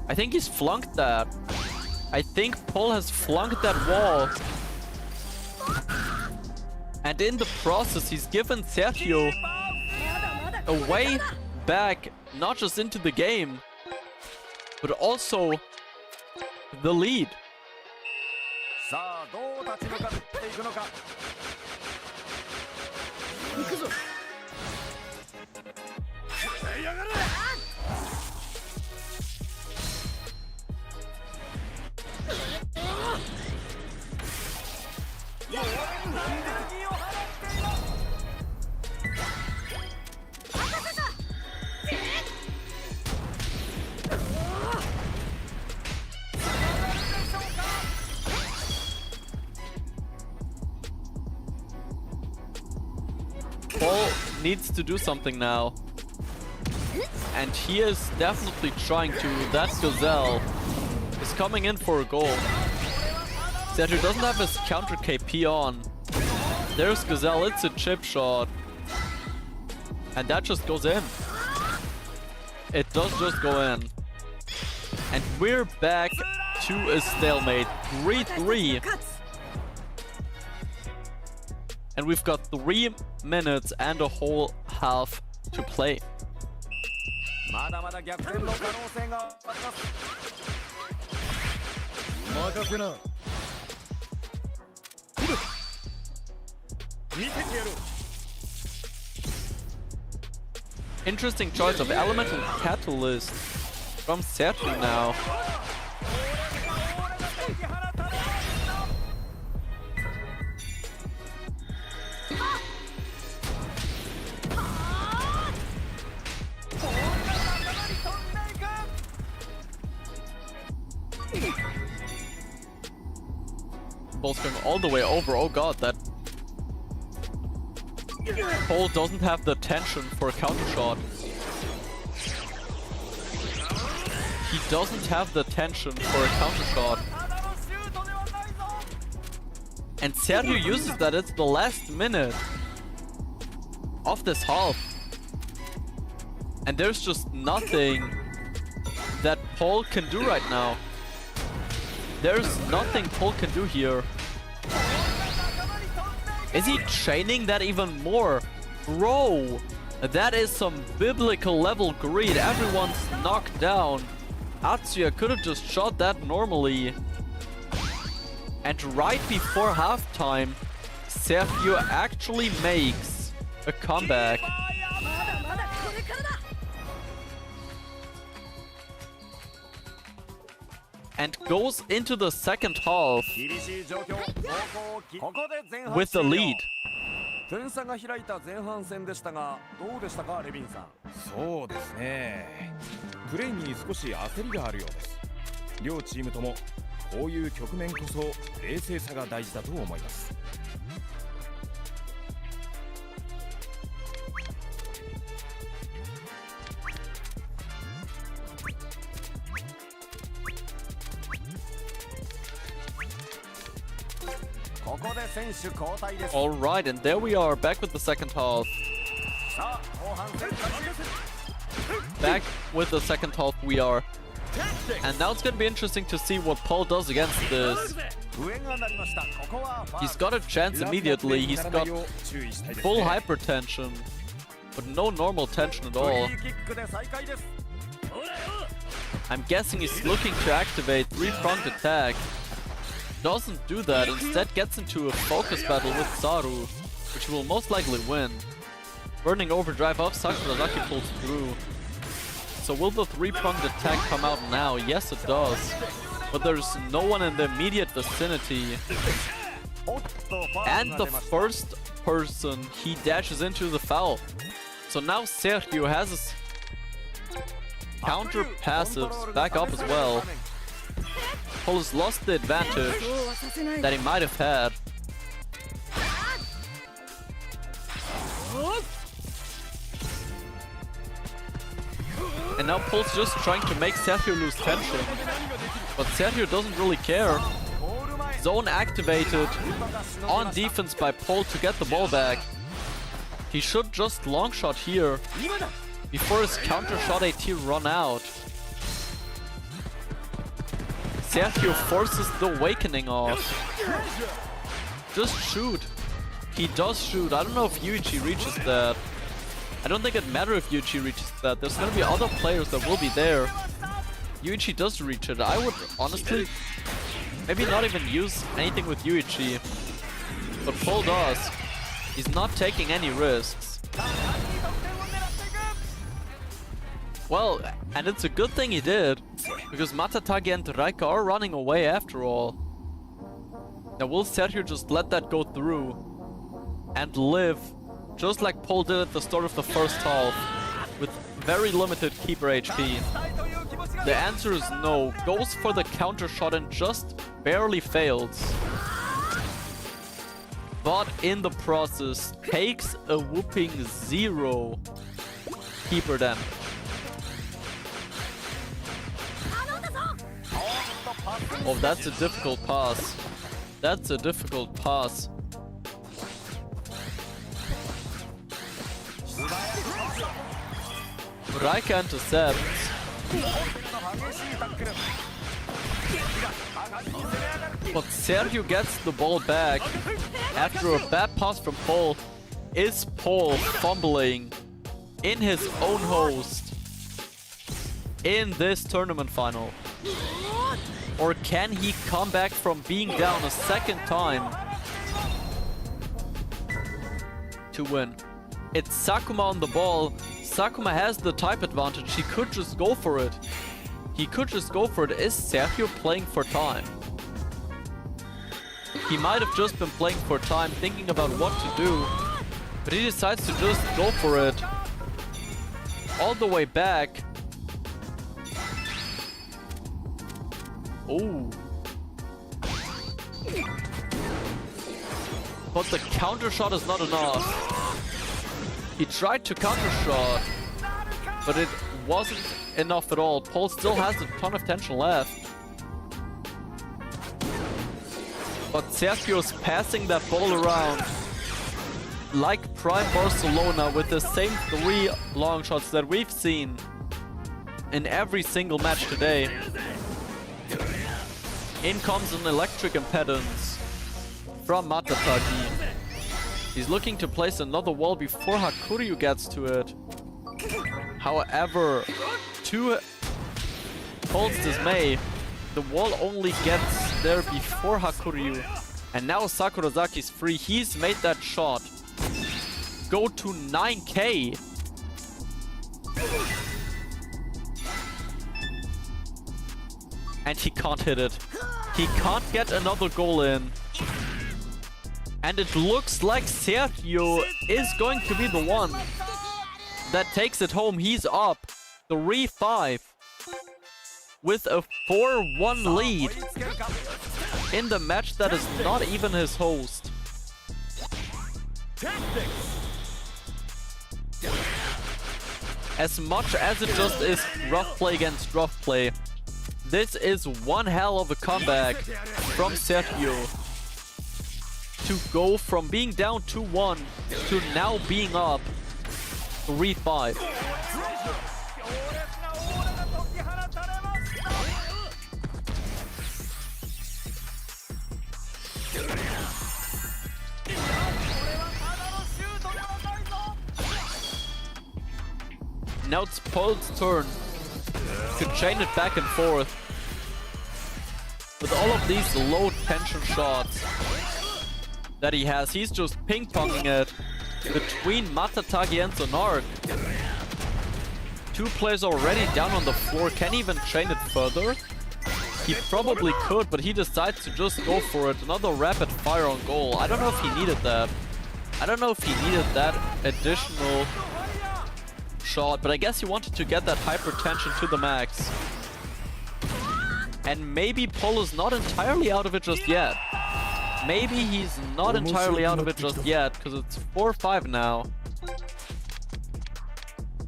I think he's flunked that. I think Paul has flunked that wall. And in the process, he's given Sergio a way back, not just into the game, but also the lead. Paul needs to do something now. And he is definitely trying to. That Gazelle is coming in for a goal. Sergio doesn't have his counter KP on. There's Gazelle, it's a chip shot. And that just goes in. It does just go in. And we're back to a stalemate. 3-3. And we've got 3 minutes and a whole half to play. Interesting choice of elemental catalyst from Sergio now. Ball's going all the way over. Oh god, that Paul doesn't have the tension for a counter shot. He doesn't have the tension for a counter shot. And Sergio uses that. It's the last minute of this half. And there's just nothing that Paul can do right now. There's nothing Paul can do here. Is he chaining that even more? Bro, that is some biblical level greed. Everyone's knocked down. Atsuya could have just shot that normally. And right before halftime, Sergio actually makes a comeback. And goes into the second half with the lead. 点差が開いた前半戦でしたが、どうでしたか、レビンさん。そうですね。プレーに少し焦りがあるようです。両チームともこういう局面こそ冷静さが大事だと思います。Alright, and there we are, back with the second half. Back with the second half we are. And now it's gonna be interesting to see what Paul does against this. He's got a chance immediately. He's got full hypertension, but no normal tension at all. I'm guessing he's looking to activate three-pronged attack. Doesn't do that, instead gets into a focus battle with Saru, which will most likely win. Burning overdrive off, Sakurazaki pulls through. So will the three-pronged attack come out now? Yes, it does. But there's no one in the immediate vicinity. And the first person he dashes into the foul. So now Sergio has his counter passives back up as well. Paul has lost the advantage that he might have had. And now Paul's just trying to make Sergio lose tension. But Sergio doesn't really care. Zone activated on defense by Paul to get the ball back. He should just long shot here before his counter shot AT run out. Sergio forces the awakening off. Just shoot. He does shoot. I don't know if Yuichi reaches that. I don't think it matters if Yuichi reaches that. There's gonna be other players that will be there. Yuichi does reach it. I would honestly maybe not even use anything with Yuichi. But Paul does. He's not taking any risks. Well, and it's a good thing he did, because Matatagi and Raika are running away after all. Now will Sergio just let that go through and live just like Paul did at the start of the first half, with very limited keeper HP? The answer is no. Goes for the counter shot and just barely fails. But in the process takes a whooping 0 keeper damage. Oh, that's a difficult pass. That's a difficult pass. Raika intercepts. But Sergio gets the ball back after a bad pass from Paul. Is Paul fumbling in his own host in this tournament final? Or can he come back from being down a second time to win? It's Sakuma on the ball. Sakuma has the type advantage. He could just go for it. He could just go for it. Is Sergio playing for time? He might have just been playing for time, thinking about what to do. But he decides to just go for it. All the way back. Oh. But the counter shot is not enough. He tried to counter shot, but it wasn't enough at all. Paul still has a ton of tension left. But Sergio's passing that ball around like Prime Barcelona with the same 3 long shots that we've seen in every single match today. In comes an electric impedance from Matatagi. He's looking to place another wall before Hakuryu gets to it. However, to Paul's dismay, the wall only gets there before Hakuryu. And now Sakurazaki's free. He's made that shot go to 9k. And he can't hit it. He can't get another goal in. And it looks like Sergio is going to be the one that takes it home. He's up 3-5 with a 4-1 lead in the match that is not even his host. As much as it just is rough play against rough play, this is one hell of a comeback from Sergio to go from being down 2-1 to now being up 3-5. Now it's Paul's turn to chain it back and forth. With all of these low tension shots that he has, he's just ping-ponging it between Matatagi and Zonark. Two players already down on the floor. Can he even chain it further? He probably could, but he decides to just go for it. Another rapid fire on goal. I don't know if he needed that. I don't know if he needed that additional shot, but I guess he wanted to get that hypertension to the max. And maybe Paul is not entirely out of it just yet. Maybe he's not entirely out of it just yet, because it's 4-5 now.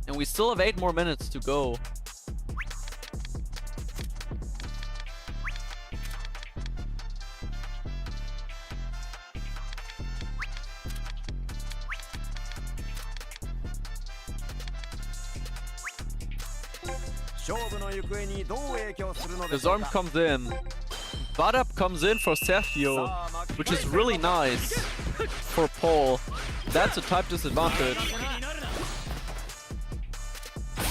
And we still have 8 more minutes to go. His arm comes in. Butt up comes in for Sergio, which is really nice for Paul. That's a type disadvantage.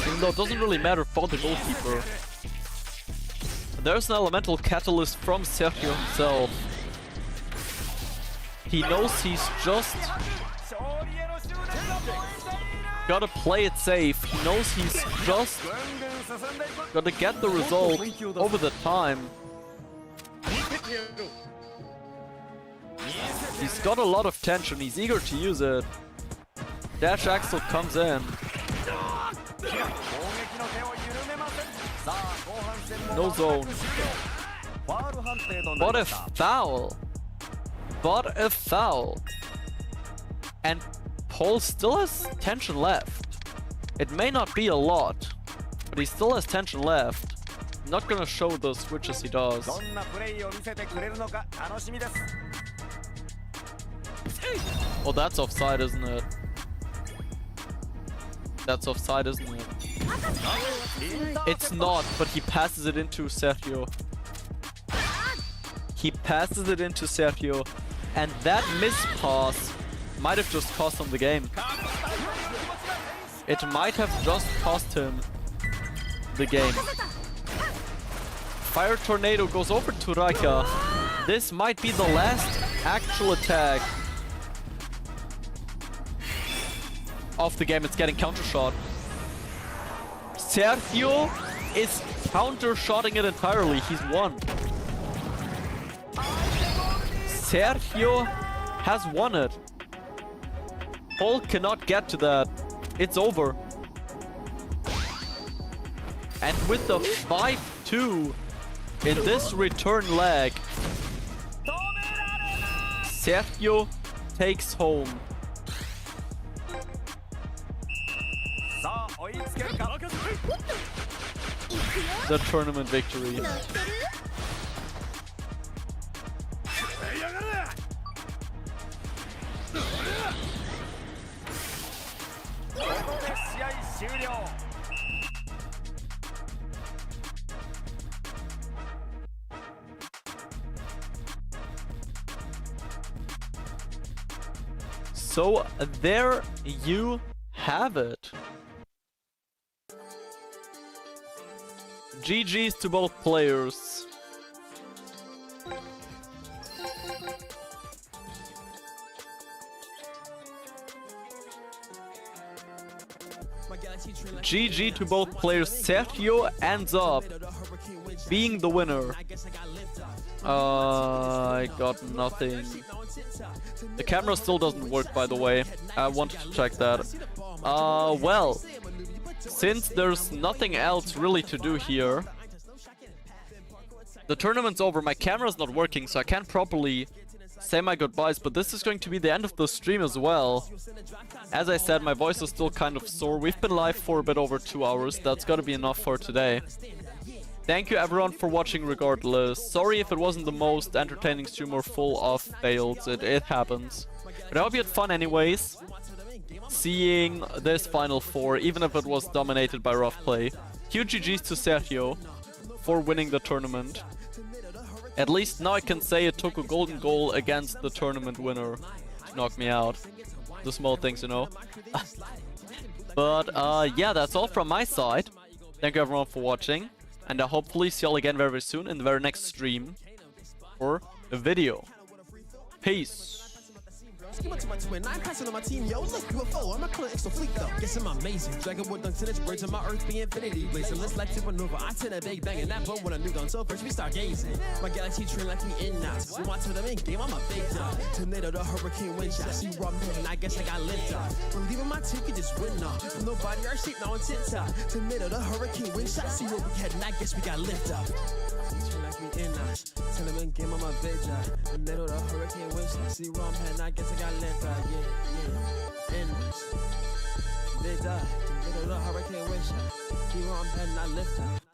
Even though it doesn't really matter for the goalkeeper. There's an elemental catalyst from Sergio himself. He knows he's just gotta play it safe. He knows he's just gotta get the result over the time. He's got a lot of tension. He's eager to use it. Dash Axel comes in. No zone. What a foul. What a foul. And Paul still has tension left. It may not be a lot, but he still has tension left. I'm not gonna show the switches he does. Oh, that's offside, isn't it? That's offside, isn't it? It's not, but he passes it into Sergio. He passes it into Sergio, and that mispass might have just cost him the game. It might have just cost him the game. Fire Tornado goes over to Raika. This might be the last actual attack of the game. It's getting counter shot. Sergio is counter shotting it entirely. He's won. Sergio has won it. Paul cannot get to that. It's over. And with the 5-2 in this return leg, Sergio takes home the tournament victory. So there you have it. GG's to both players. GG to both players. Sergio ends up being the winner. I got nothing. The camera still doesn't work, by the way. I wanted to check that. Well, since there's nothing else really to do here, the tournament's over. My camera's not working, so I can't properly say my goodbyes, but this is going to be the end of the stream as well. As I said, my voice is still kind of sore. We've been live for a bit over 2 hours. That's gotta be enough for today. Thank you everyone for watching regardless. Sorry if it wasn't the most entertaining stream or full of fails. It happens. But I hope you had fun anyways, seeing this Final Four, even if it was dominated by rough play. Huge GG's to Sergio for winning the tournament. At least now I can say it took a golden goal against the tournament winner to knock me out. The small things, you know. But yeah, that's all from my side. Thank you everyone for watching, and I hopefully see you all again very soon in the very next stream or a video. Peace. Scheme up to my twin, 9 passing on my team, yo. Look, UFO, I'm not calling extra fleet though. Guess I'm amazing. Dragon wood dunks in its braids on my earth be infinity. Blazing, let's like supernova. I tend a big bang and that boom when a new gun. So first we start gazing. My galaxy train like we in knots. We want to the main game, I'm a big dog. Tornado, the hurricane wind shot. See raw man, and I guess I got lift off. Believing my team could just win off. From nobody, our shape now on TikTok. Tornado, the hurricane wind shot. See where we head, and I guess we got lift off. Train like we in knots. Tournament game, I'm a big dog. Tornado, the hurricane wind shot. See raw man, I guess I got lift off. Yeah. Endless. They die. Little hurricane wind shot. Keep on pen, I lift up.